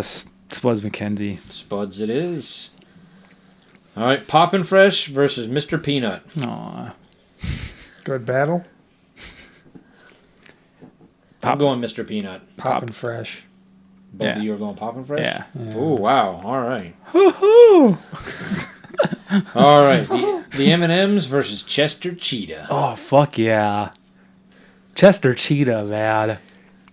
Spuds McKenzie. Spuds it is. All right, Poppin' Fresh versus Mr. Peanut. Aw. Good battle. I'm going Mr. Peanut. Poppin' fresh. Both Yeah. of you are going Poppin' Fresh? Yeah. Oh, wow. All right. Woohoo! All right. The M&M's versus Chester Cheetah. Oh, fuck yeah. Chester Cheetah, man.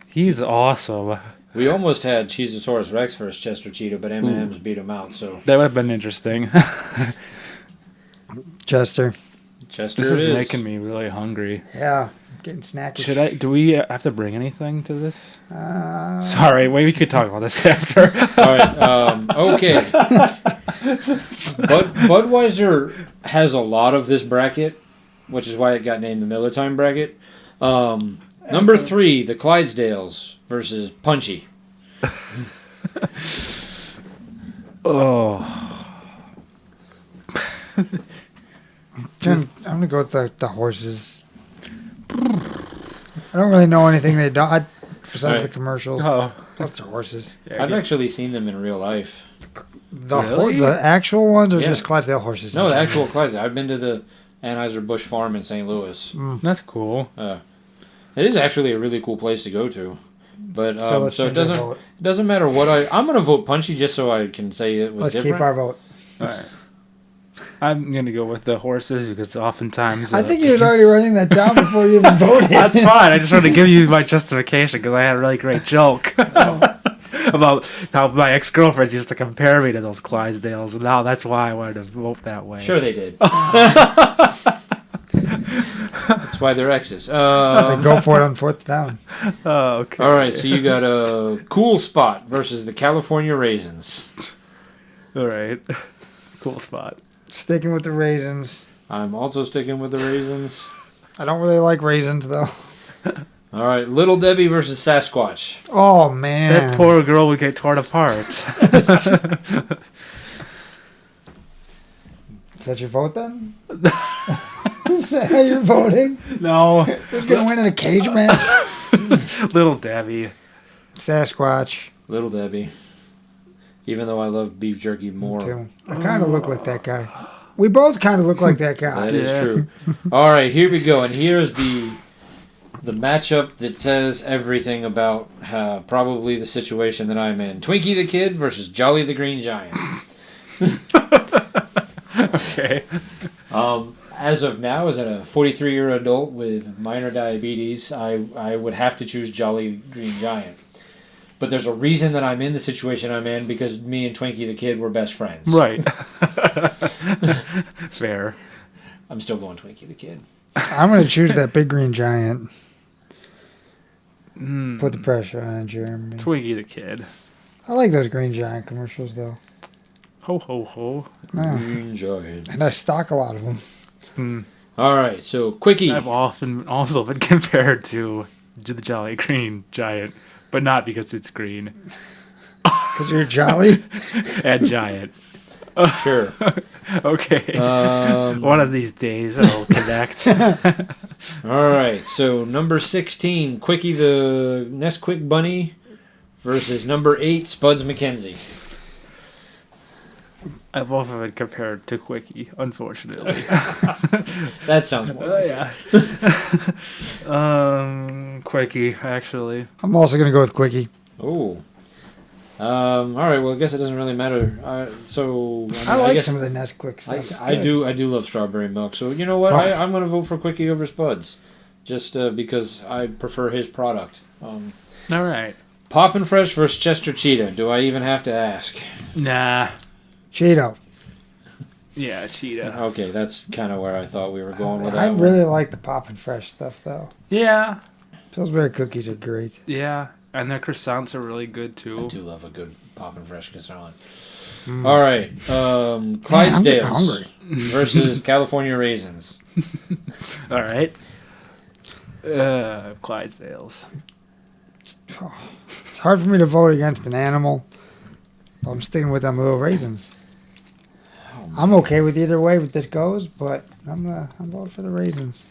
He's awesome. We almost had Cheezosaurus Rex versus Chester Cheetah, but M&M's beat him out, so That would have been interesting. Chester. Chester This it is is. making me really hungry. Yeah. Getting snacky. Do we have to bring anything to this? Uh, Sorry, we could talk about this after. All right. Okay. Budweiser has a lot of this bracket, which is why it got named the Miller Time bracket. Number 3, the Clydesdales versus Punchy. Oh. I'm going to go with the horses. I don't really know anything they don't, besides Right. the commercials. Oh. Plus the horses. I've actually seen them in real life. Really? The actual ones are Yeah. just Clydesdale horses? No, the actual Clydesdale. I've been to the Anheuser-Busch Farm in St. Louis. That's cool. It is actually a really cool place to go to. But let's so it change our doesn't vote. matter what I'm going to vote Punchy just so I can say it was Let's different. keep our vote. All right. I'm going to go with the horses because oftentimes... I think you was already writing that down before you even voted. That's fine. I just wanted to give you my justification because I had a really great joke about how my ex-girlfriends used to compare me to those Clydesdales, and now that's why I wanted to vote that way. Sure they did. That's why they're exes. They go for it on fourth down. Oh, okay. All right, so you got a Cool Spot versus the California Raisins. All right. Cool spot. Sticking with the raisins. I'm also sticking with the Raisins. I don't really like raisins, though. All right, Little Debbie versus Sasquatch. Oh, man. That poor girl would get torn apart. Is that your vote, then? Is that how you're voting? No. Who's going to win in a cage match? Little Debbie. Sasquatch. Little Debbie. Even though I love beef jerky more. Too. I kind of look like that guy. We both kind of look like that guy. That is Yeah. true. All right, here we go. And here's the matchup that says everything about probably the situation that I'm in. Twinkie the Kid versus Jolly the Green Giant. Okay. As of now, as a 43-year adult with minor diabetes, I would have to choose Jolly Green Giant. But there's a reason that I'm in the situation I'm in because me and Twinkie the Kid were best friends. Right. Fair. I'm still going Twinkie the Kid. I'm going to choose that big green giant. Mm. Put the pressure on Jeremy. Twiggy the Kid. I like those green giant commercials, though. Ho, ho, ho. Yeah. Green Giant. And I stock a lot of them. Mm. All right, so Quickie. I've often also been compared to the Jolly Green Giant, but not because it's green Because you're jolly. and giant. Sure. Okay. One of these days I'll connect. All right, so number 16, Quickie the Nesquik Bunny versus number 8, Spuds McKenzie. I've often been compared to Quickie, unfortunately. That sounds more like it. Quickie, actually. I'm also going to go with Quickie. Oh. All right, well, I guess it doesn't really matter. So I like guess some of the Nesquik stuff. It's I good. do love strawberry milk. So you know what? I'm going to vote for Quickie over Spuds, just because I prefer his product. All right. Poppin' Fresh versus Chester Cheetah. Do I even have to ask? Nah. Cheeto. Yeah, Cheetah. Okay, that's kind of where I thought we were going with that. I one. really like the Poppin' Fresh stuff, though. Yeah. Pillsbury cookies are great. Yeah, and their croissants are really good I too. do love a good poppin' fresh croissant. Mm. All right, Man, I'm getting Clydesdales hungry. versus California raisins. All right. Clydesdales. It's hard for me to vote against an animal, but I'm sticking with them little raisins. Oh, I'm okay with either way this goes, but I'm voting for the raisins.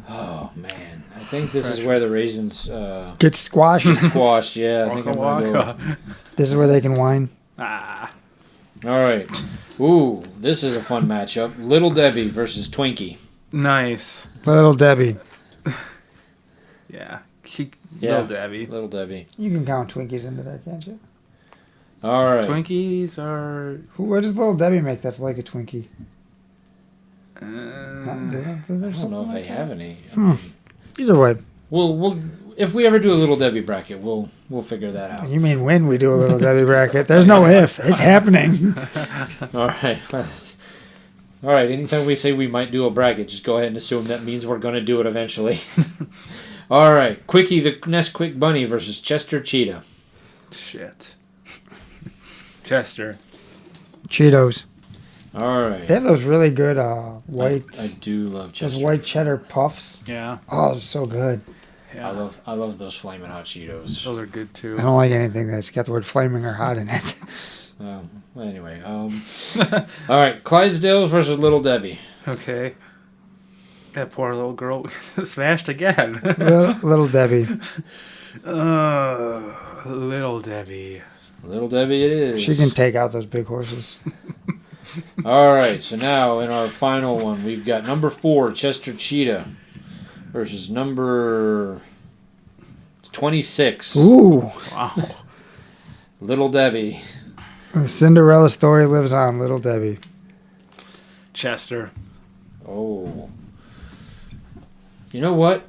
Oh man, I think this is where the raisins Get squashed. squashed. Yeah, I think Waka I'm gonna go. waka. This is where they can whine. Ah. All right. Ooh, this is a fun matchup. Little Debbie versus Twinkie. Nice. Little Debbie. Yeah. Yeah. Little Debbie. Little Debbie. You can count Twinkies into there, can't you? All right. Twinkies are. What does Little Debbie make that's like a Twinkie? I don't know if they have any. Either way. We'll if we ever do a Little Debbie bracket, we'll figure that out. You mean when we do a Little Debbie bracket? There's no if. It's happening. All right. All right. Anytime we say we might do a bracket, just go ahead and assume that means we're going to do it eventually. All right. Quickie the Nesquik Bunny versus Chester Cheetah. Shit. Chester. Cheetos. All right. They have those really good white, I do love Chester. those white cheddar puffs. Yeah. Oh, they're so good. Yeah. I love those flaming hot Cheetos. Those are good I too. don't like anything that's got the word flaming or hot in it. Well, anyway. All right. Clydesdales versus Little Debbie. Okay. That poor little girl smashed again. Little Debbie. Little Debbie. Little Debbie it is. She can take out those big horses. All right. So now in our final one, we've got number 4, Chester Cheetah versus number 26, Ooh. Wow. Little Debbie. The Cinderella story lives on, Little Debbie. Chester. Oh. You know what?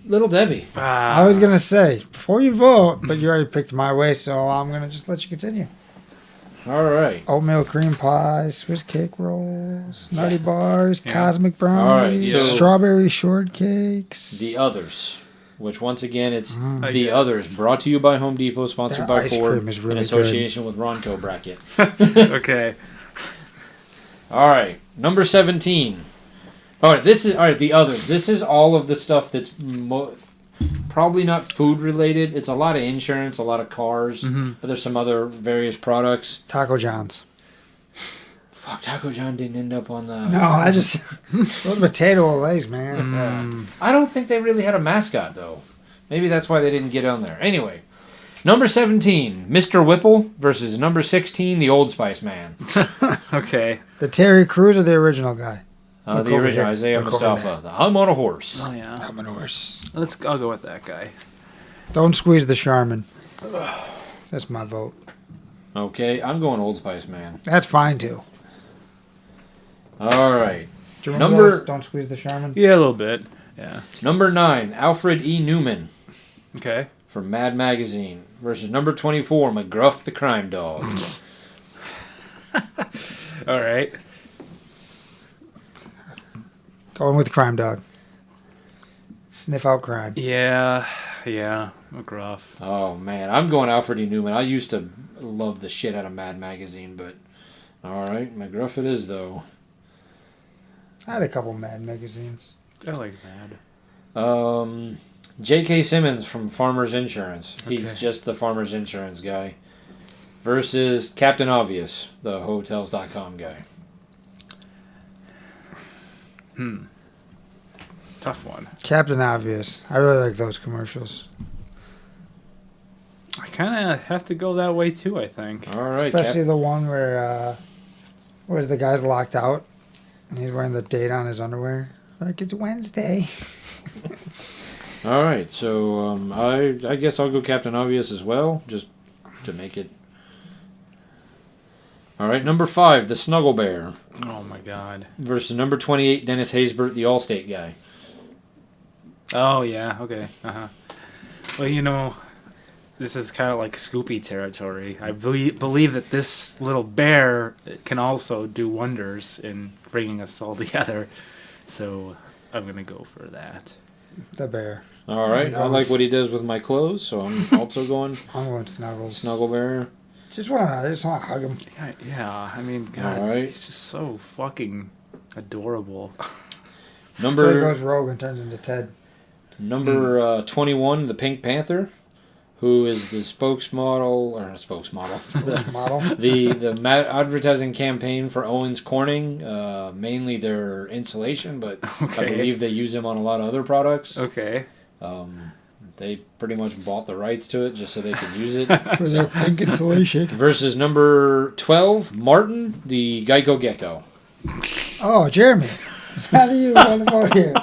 Little Debbie. I was going to say, before you vote, but you already picked my way, so I'm going to just let you continue. All right. Oatmeal cream pie, Swiss cake rolls, nutty bars, Yeah. cosmic brownies, All right, so- strawberry shortcakes. The Others, which once again it's Mm. The Others, brought to you by Home Depot, sponsored That by ice Ford, cream is really in association with Ronco Bracket. Okay. All right, number 17. All right, The Others. This is all of the stuff that's probably not food related. It's a lot of insurance, a lot of cars, but there's some other various products. Taco John's. Fuck, Taco John didn't end up on the. No, I just those potato Olays, man. Yeah. I don't think they really had a mascot though. Maybe that's why they didn't get on there. Anyway, number 17, Mr. Whipple versus number 16, the Old Spice Man. Okay. The Terry Crews or the original guy? The Look over original here. Isaiah Look over Mustafa. The I'm on a horse. Oh yeah. I'm an horse. I'll go with that guy. Don't squeeze the Charmin. That's my vote. Okay, I'm going Old Spice Man. That's fine too. All right. Do you remember Number- those? Don't squeeze the Charmin. Yeah, a little bit. Yeah. Number 9, Alfred E. Newman Okay. from Mad Magazine versus number 24, McGruff the Crime Dog. All right. Going with Crime Dog. Sniff out crime. Yeah. Yeah. McGruff. Oh man, I'm going Alfred E. Newman. I used to love the shit out of Mad Magazine, but all right, McGruff it is though. I had a couple Mad magazines. I like Mad. J.K. Simmons from Farmers Insurance. Okay. He's just the Farmers Insurance guy. Versus Captain Obvious, the Hotels.com guy. Tough one. Captain Obvious. I really like those commercials. I kind of have to go that way too, I think. All right, Especially the one where the guy's locked out and he's wearing the date on his underwear. Like, it's Wednesday. All right, so I guess I'll go Captain Obvious as well, just to make it. All right, number 5, the Snuggle Bear Oh my god. versus number 28, Dennis Haysbert, the Allstate guy. Oh yeah. Okay. Well, this is kind of like Scoopy territory. I believe that this little bear can also do wonders in bringing us all together. So I'm gonna go for that. The bear. All right. I like what he does with my clothes, so I'm also going I'm going Snuggles. Snuggle Bear. I just want to hug him. Yeah, I mean, God, All right. he's just so fucking adorable. Until he goes rogue and turns into Ted. Number 21, the Pink Panther, who is the spokesmodel the advertising campaign for Owens Corning, mainly their insulation, but I believe they use them on a lot of other products. Okay. They pretty much bought the rights to it just so they could use it. For their pink insulation. Versus number 12, Martin, the Geico Gecko. Oh, Jeremy. How do you want to vote here?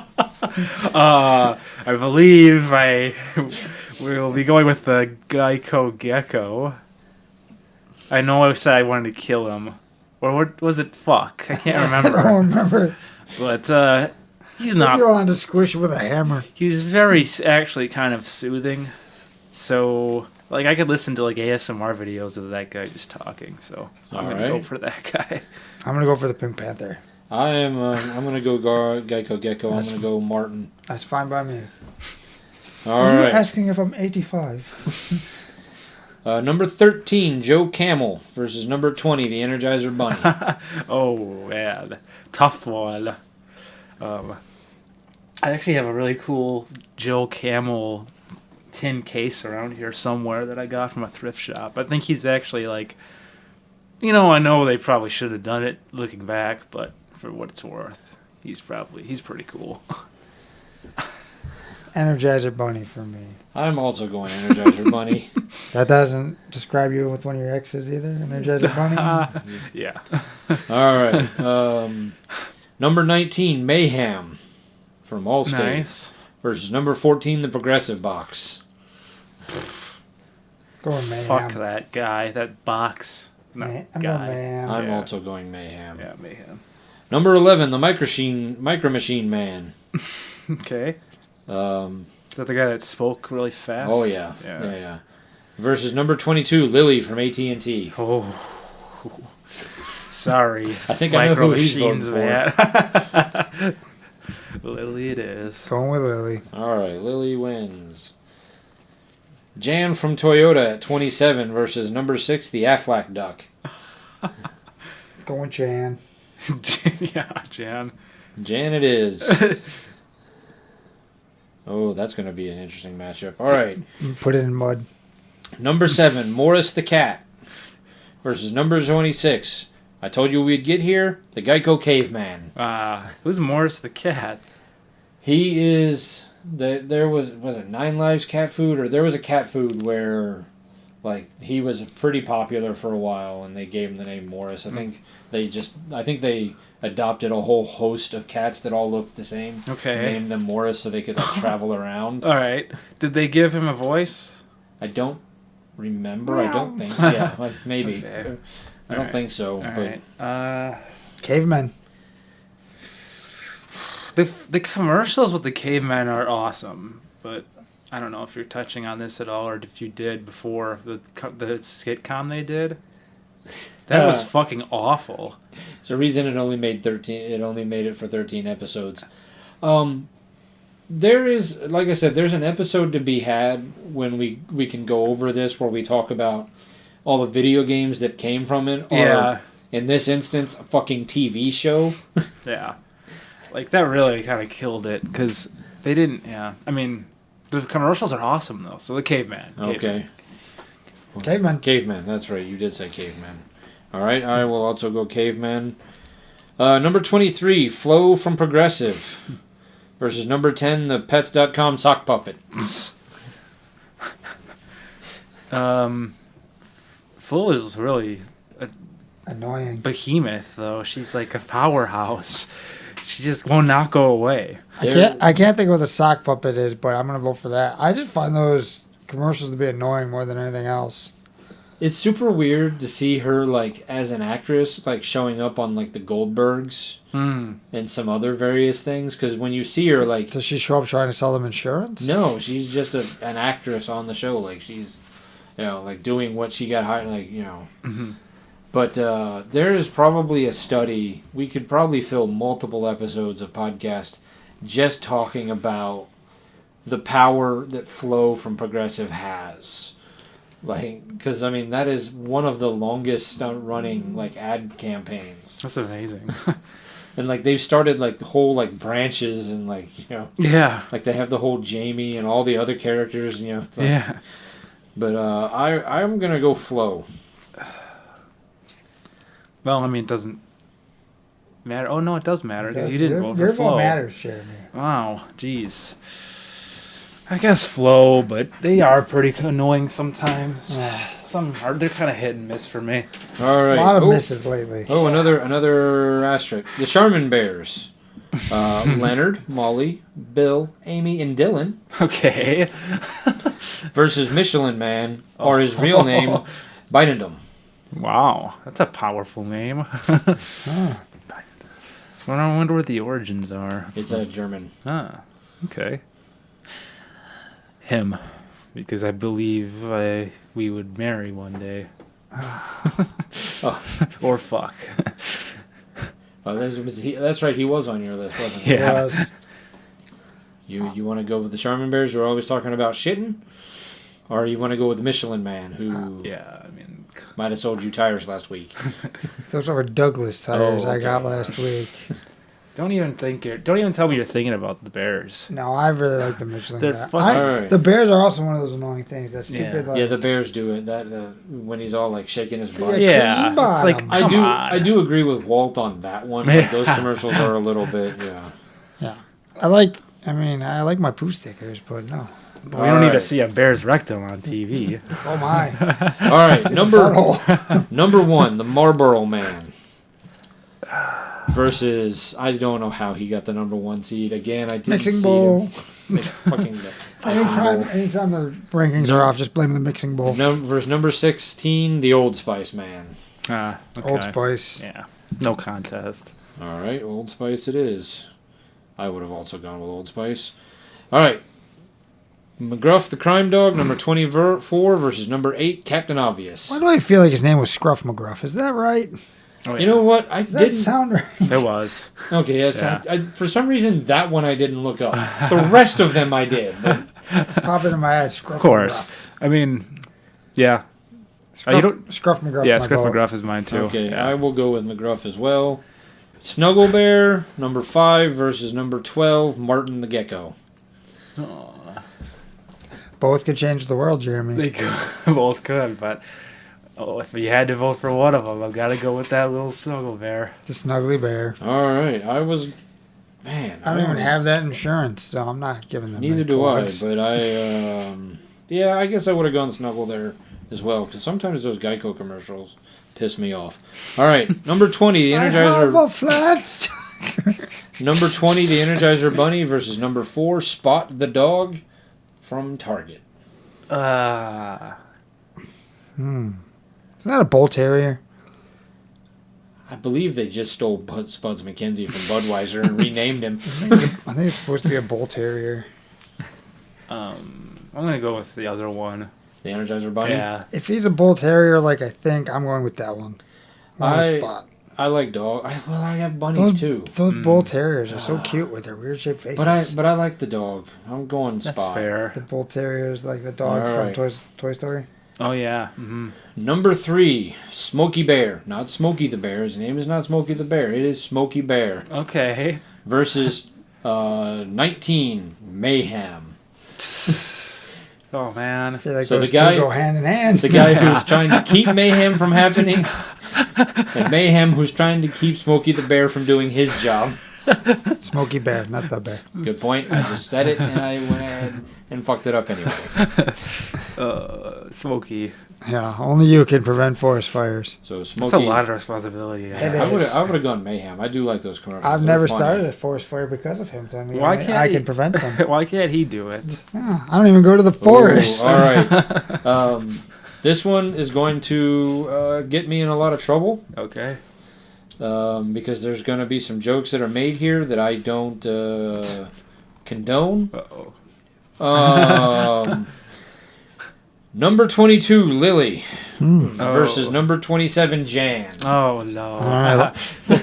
I believe we'll be going with the Geico Gecko. I know I said I wanted to kill him. Or what was it? Fuck. I can't remember. I don't remember. But he's not. You wanted to squish with a hammer. He's very actually kind of soothing. So like I could listen to like ASMR videos of that guy just talking. So I'm gonna go for that guy. I'm gonna go for the Pink Panther. I'm gonna go Geico Gecko. I'm gonna go Martin. That's fine by me. All Are you right. asking if I'm 85? Number 13, Joe Camel versus number 20, the Energizer Bunny. Oh man, tough one. I actually have a really cool Joe Camel tin case around here somewhere that I got from a thrift shop. I think he's actually like, I know they probably should have done it looking back, but for what it's worth, he's pretty cool. Energizer Bunny for me. I'm also going Energizer Bunny. That doesn't describe you with one of your exes either, Energizer Bunny? Yeah. All right. Number 19, Mayhem from Allstate. Nice. Versus number 14, the Progressive Box. Going Mayhem. Fuck that guy, that box. No, I'm guy. going Mayhem. I'm Yeah. also going Mayhem. Yeah, Mayhem. Number 11, the Micro Machine Man. Okay. Um, Is that the guy that spoke really fast? oh, yeah. Yeah. Versus number 22, Lily from AT&T. Oh. Sorry. I think I know who he's voting Machines, for. man. Lily it is. Going with Lily. All right, Lily wins. Jan from Toyota at 27 versus number 6, the Aflac Duck. Going Jan. Yeah, Jan. Jan it is. Oh, that's going to be an interesting matchup. All right. Put it in mud. Number 7, Morris the Cat versus number 26. I told you we'd get here. The Geico Caveman. Who's Morris the cat? He is... There was it 9 Lives cat food? Or there was a cat food where like he was pretty popular for a while and they gave him the name Morris. I think they adopted a whole host of cats that all looked the same. Okay. Named them Morris so they could like travel around. All right. Did they give him a voice? I don't remember. I don't think. Yeah, like, maybe. Okay. I don't think so. All but right. Cavemen. The commercials with the cavemen are awesome, but I don't know if you're touching on this at all or if you did before the sitcom they did. That was fucking awful. There's a reason it only made 13. It only made it for 13 episodes. There is, like I said, there's an episode to be had when we can go over this where we talk about all the video games that came from it. Or, in this instance, a fucking TV show. Yeah. Like, that really kind of killed it, because they didn't, I mean, the commercials are awesome, though, so the caveman. Okay. Caveman. Caveman, that's right, you did say caveman. Alright, I will also go caveman. Number 23, Flo from Progressive versus number 10, the Pets.com sock puppet. Flo is really Annoying. behemoth, though. She's like a powerhouse. She just will not go away. I can't think what the sock puppet is, but I'm gonna vote for that. I just find those commercials to be annoying more than anything else. It's super weird to see her, like, as an actress, like, showing up on, like, the Goldbergs and some other various things, because when you see her, like... Does she show up trying to sell them insurance? No, she's just an actress on the show. Like, she's, like, doing what she got hired, like, Mm-hmm. But there is probably a study. We could probably fill multiple episodes of podcast just talking about the power that Flo from Progressive has. Like, because I mean that is one of the longest running like ad campaigns. That's amazing. And like they've started like the whole like branches and like Yeah. like they have the whole Jamie and all the other characters. It's like, Yeah. But I'm gonna go Flo. Well, I mean, it doesn't matter. Oh no, it does matter because you didn't vote Your for Flo. vote matters, Jeremy. Wow, jeez. I guess Flo, but they are pretty annoying sometimes. Some are. They're kind of hit and miss for me. All right. A lot of misses lately. Oh, another asterisk. The Charmin Bears. Leonard, Molly, Bill, Amy, and Dylan Okay. versus Michelin Man, or his real name, Bynendum. Wow, that's a powerful name. Oh. I wonder what the origins are. It's German. Ah, okay. Him, because I believe we would marry one day. Oh. Or fuck. Oh, that's right. He was on your list, wasn't he? Yeah. Was. You want to go with the Charmin Bears, who are always talking about shitting, or you want to go with the Michelin Man, who Yeah, I mean, might have sold you tires last week? Those were Douglas tires Oh, I got okay. last week. don't even tell me you're thinking about the Bears. No, I really like the Michelin They're guy. fucking- Alright. The Bears are also one of those annoying things. That stupid, Yeah. like, Yeah, the Bears do it. That when he's all like shaking his butt. Yeah. Yeah, Clean it's like bottom. come I on. do agree with Walt on that one. Like, those commercials are a little bit I like my poo stickers, but no. But we don't need to Alright. see a Bears rectum on TV. Oh my. All right, number Butthole. number one, the Marlboro Man versus I don't know how he got the number one seed again. I didn't Mixing see bowl. him. Fucking Anytime the rankings are off, just blame the mixing bowl. versus number 16, the Old Spice Man. Okay. Old Spice. Yeah, no contest. All right, Old Spice it is. I would have also gone with Old Spice. All right. McGruff the Crime Dog, number 24 versus number 8, Captain Obvious. Why do I feel like his name was Scruff McGruff? Is that right? Oh, yeah. You know what? I Does that didn't. sound right? It was. Okay, yes. Yeah. For some reason, that one I didn't look up. The rest of them I did. But It's popping in my head. Scruff Of course. McGruff. I mean, yeah. Scruff, you don't- Scruff McGruff. Yeah, my Scruff vote. McGruff is mine too. okay, Yeah. I will go with McGruff as well. Snuggle Bear, number 5 versus number 12, Martin the Gecko. Both could change the world, Jeremy. They could, both could, but if you had to vote for one of them, I've got to go with that little snuggle bear. The Snuggly Bear. All right, I was, man. I don't even have that insurance, so I'm not giving them. Neither any do plugs. I, but yeah, I guess I would have gone Snuggle there as well, because sometimes those Geico commercials piss me off. All right, number 20, the I have Energizer. a flat. Number 20, the Energizer Bunny versus number 4, Spot the Dog from Target. Is that a Bull Terrier? I believe they just stole Spuds McKenzie from Budweiser and renamed him. I think it's supposed to be a Bull Terrier. I'm gonna go with the other one. The Energizer Bunny? Yeah. If he's a Bull Terrier, like I think, I'm going with that one. On the I- spot. I like dog. I have bunnies too. Those Bull Terriers are so cute with their weird shaped faces. But I like the dog. I'm going That's Spot. fair. The Bull Terriers, like the dog All from right. Toy Story. Oh yeah. Mm-hmm. Number 3, Smokey Bear. Not Smokey the Bear. His name is not Smokey the Bear. It is Smokey Bear. Okay. Versus 19, Mayhem. Oh man. I feel like So those the guy- two go hand in hand. The guy who's trying to keep Mayhem from happening. And Mayhem who's trying to keep Smokey the Bear from doing his job. Smokey Bear, not the bear. Good point. I just said it and I went ahead and fucked it up anyway. Smokey. Yeah, only you can prevent forest fires. So That's Smokey. a lot of responsibility. It I would is. have gone Mayhem. I do like those commercials. I've They're never funny. started a forest fire because of him. I mean, Why can't I he- can prevent them. Why can't he do it? Yeah, I don't even go to the forest. Ooh, all right. This one is going to get me in a lot of trouble Okay. because there's going to be some jokes that are made here that I don't condone. Uh-oh. Number 22, Lily, Hmm. versus number 27, Jan. Oh no. All right.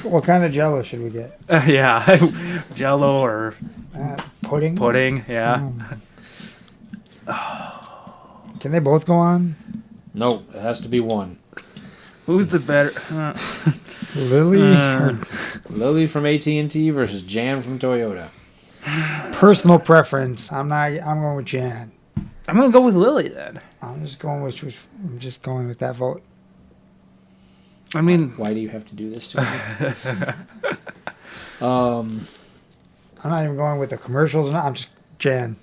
What kind of Jello should we get? Yeah. Jello or Pudding. pudding. Yeah. Can they both go on? No, it has to be one. Who's the better? Lily or Lily from AT&T versus Jan from Toyota. personal preference? I'm going with Jan. I'm gonna go with Lily then. I'm just going with that vote. I mean, Why do you have to do this to me? I'm not even going with the commercials. I'm just Jan.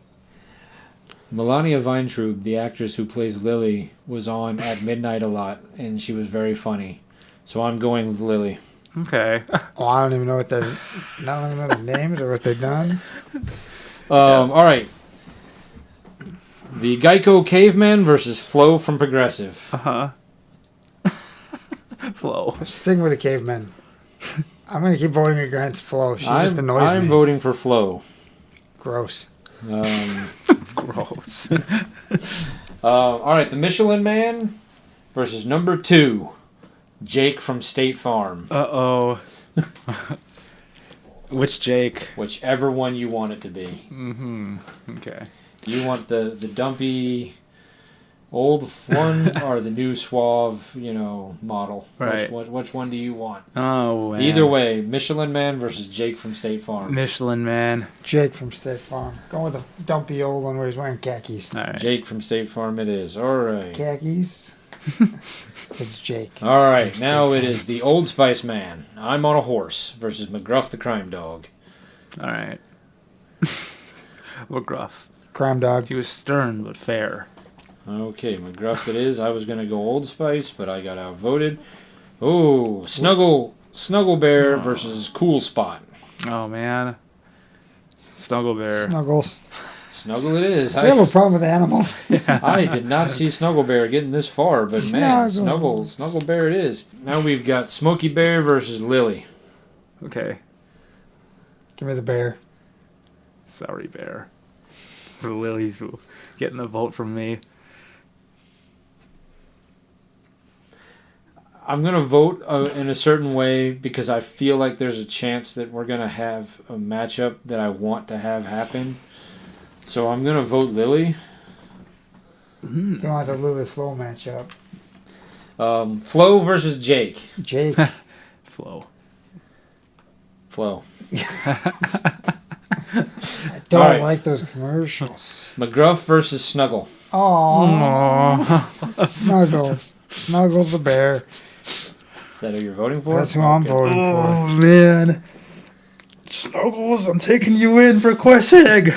Melania Weintraub, the actress who plays Lily, was on at midnight a lot, and she was very funny. So I'm going with Lily. okay. Oh, I don't even know their names or what they've done. All right. The Geico Caveman versus Flo from Progressive. Flo. Sticking with the cavemen. I'm going to keep voting against Flo. She just annoys I'm me. voting for Flo. Gross. Gross. All right, the Michelin Man versus number 2, Jake from State Farm. Uh-oh. Which Jake? Whichever one you want it to be. Mm-hmm. Okay. You want the dumpy old one or the new suave, model? Right. Which one do you want? Oh, man. Either way, Michelin Man versus Jake from State Farm. Michelin Man. Jake from State Farm. Going with the dumpy old one where he's wearing khakis. All right. Jake from State Farm it is. All right. Khakis? It's Jake. All right, now it is the Old Spice Man. I'm on a horse versus McGruff the Crime Dog. All right. McGruff. Crime dog. He was stern but fair. Okay, McGruff it is. I was going to go Old Spice, but I got outvoted. Oh, Snuggle Bear versus Cool Spot. Oh, man. Snuggle Bear. Snuggles. Snuggle it is. We have a problem with animals. I did not see Snuggle Bear getting this far, but man, Snuggles. Snuggle Bear it is. Now we've got Smokey Bear versus Lily. Okay. Give me the bear. Sorry, Bear. For Lily's getting the vote from me. I'm going to vote in a certain way because I feel like there's a chance that we're going to have a matchup that I want to have happen. So I'm going to vote Lily. He wants a Lily Flo matchup. Flo versus Jake. Jake. Flo. Flo. I don't All right. like those commercials. McGruff versus Snuggle. Aww. Snuggles. Snuggles the bear. Is that who you're voting for? That's who I'm voting for. Oh, man. Snuggles, I'm taking you in for questioning.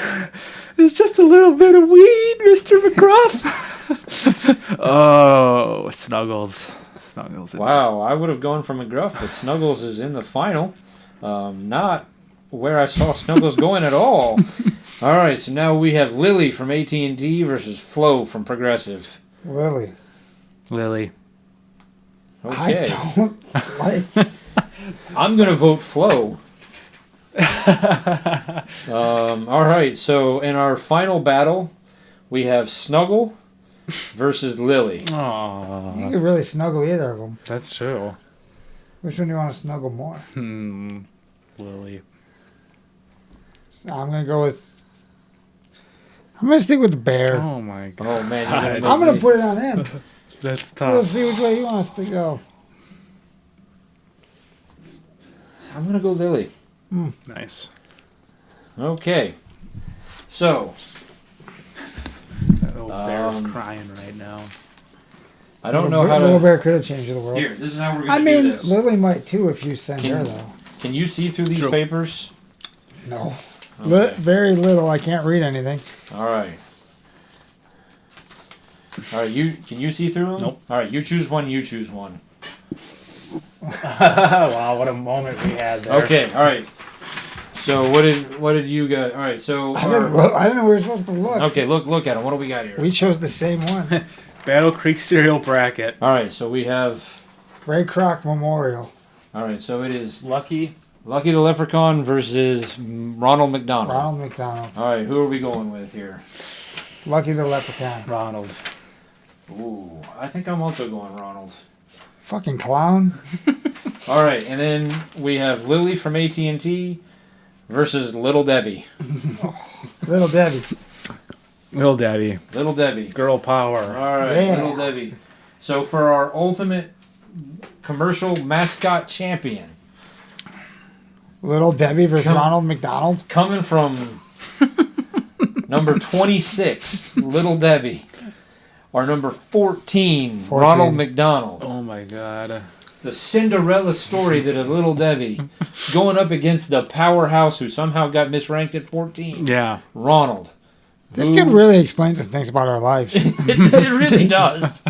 There's just a little bit of weed, Mr. McGruff. Oh, Snuggles. Snuggles. Wow, I would have gone for McGruff, but Snuggles is in the final. Not where I saw Snuggles going at all. All right, so now we have Lily from AT&T versus Flo from Progressive. Lily. Lily. Okay. I don't like. I'm going to vote Flo. All right, so in our final battle, we have Snuggle versus Lily. You Aww. could really snuggle either of them. That's true. Which one do you want to snuggle more? Lily. I'm gonna go with. I'm gonna stick with the bear. Oh, my God. Oh, man. You're gonna I'm make gonna me- put it on him. That's We'll tough. see which way he wants to go. I'm going to go Lily. Nice. Okay. So, That little bear's Um, crying right now. I don't know how Little to... bear could have changed the world. Here, this is how we're I going to do mean, this. Lily might too if you send Can- her though. Can you see through these True. papers? No. Okay. Very little. I can't read anything. All right. All right, can you see through them? Nope. All right, you choose one, you choose one. Wow, what a moment we had there. Okay, all right. So what did you get? All right, so I didn't know we were supposed to look. okay, look at them. What do we got here? We chose the same one. Battle Creek cereal bracket. All right, so we have. Ray Kroc Memorial. All right, so it is Lucky. Lucky the Leprechaun versus Ronald McDonald. Ronald McDonald. All right, who are we going with here? Lucky the Leprechaun. Ronald. Ooh, I think I'm also going Ronald. Fucking clown. All right, and then we have Lily from AT&T versus Little Debbie. Little Debbie. Little Debbie. Little Debbie. Girl power. All right, Yeah. Little Debbie. So for our ultimate commercial mascot champion, Little Debbie versus Ronald McDonald. coming from number 26, Little Debbie, or number 14, 14. Ronald McDonald. Oh my God. The Cinderella story that is Little Debbie going up against the powerhouse who somehow got misranked at 14, Yeah. Ronald. This who- could really explain some things about our lives. it really does.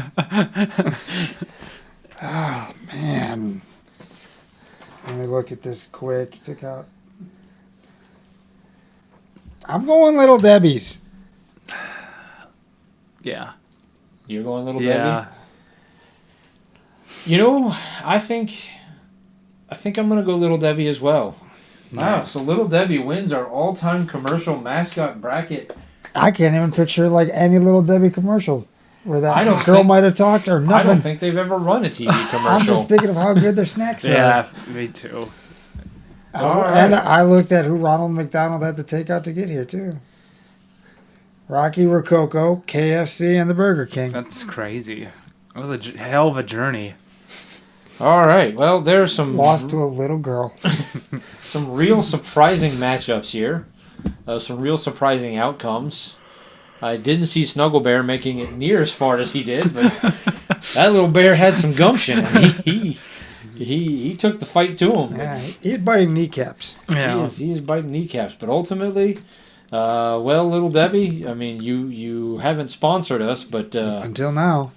Oh, man. Let me look at this quick. Took out. I'm going Little Debbie's. Yeah. You're going Little Yeah. Debbie? You know, I think I'm gonna go Little Debbie as well. Wow, Nice. so Little Debbie wins our all-time commercial mascot bracket. I can't even picture like any Little Debbie commercial where I don't that girl think- might have talked or I don't nothing. think they've ever run a TV I'm commercial. just thinking of how good their snacks are. Yeah, me too. All And right. I looked at who Ronald McDonald had to take out to get here too. Rocky Rococo, KFC, and the Burger King. That's crazy. It was a hell of a journey. All right, well, there's some Lost to a little girl. some real surprising matchups here. Some real surprising outcomes. I didn't see Snuggle Bear making it near as far as he did, but that little bear had some gumption. He took the fight to him. Yeah, he's biting kneecaps. Yeah. He is biting kneecaps, but ultimately, well, Little Debbie, I mean, you haven't sponsored us, but Until now.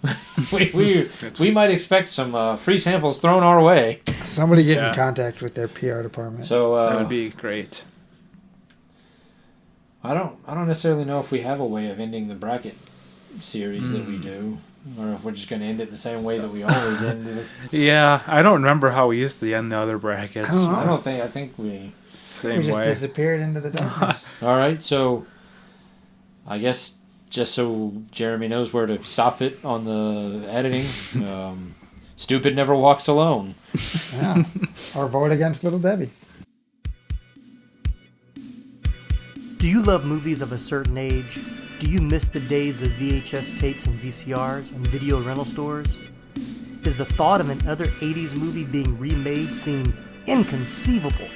we might expect some free samples thrown our way. Somebody get Yeah. in contact with their PR department. So That would be great. I don't necessarily know if we have a way of ending the bracket series that we do, or if we're just going to end it the same way that we always end it. Yeah, I don't remember how we used to end the other brackets. I don't know. I think we. Same we just way. disappeared into the darkness. All right, so I guess just so Jeremy knows where to stop it on the editing, stupid never walks alone. Yeah. Or vote against Little Debbie. Do you love movies of a certain age? Do you miss the days of VHS tapes and VCRs and video rental stores? Is the thought of another 80s movie being remade seem inconceivable?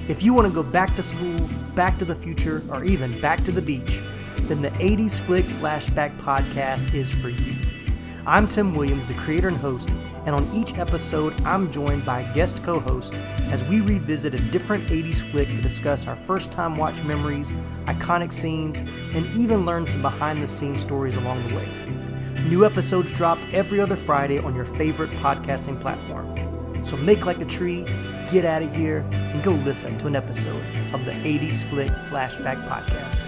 If you want to go back to school, back to the future, or even back to the beach, then the 80s Flick Flashback Podcast is for you. I'm Tim Williams, the creator and host, and on each episode, I'm joined by a guest co-host as we revisit a different 80s flick to discuss our first-time watch memories, iconic scenes, and even learn some behind-the-scenes stories along the way. New episodes drop every other Friday on your favorite podcasting platform. So make like a tree, get out of here, and go listen to an episode of the 80s Flick Flashback Podcast.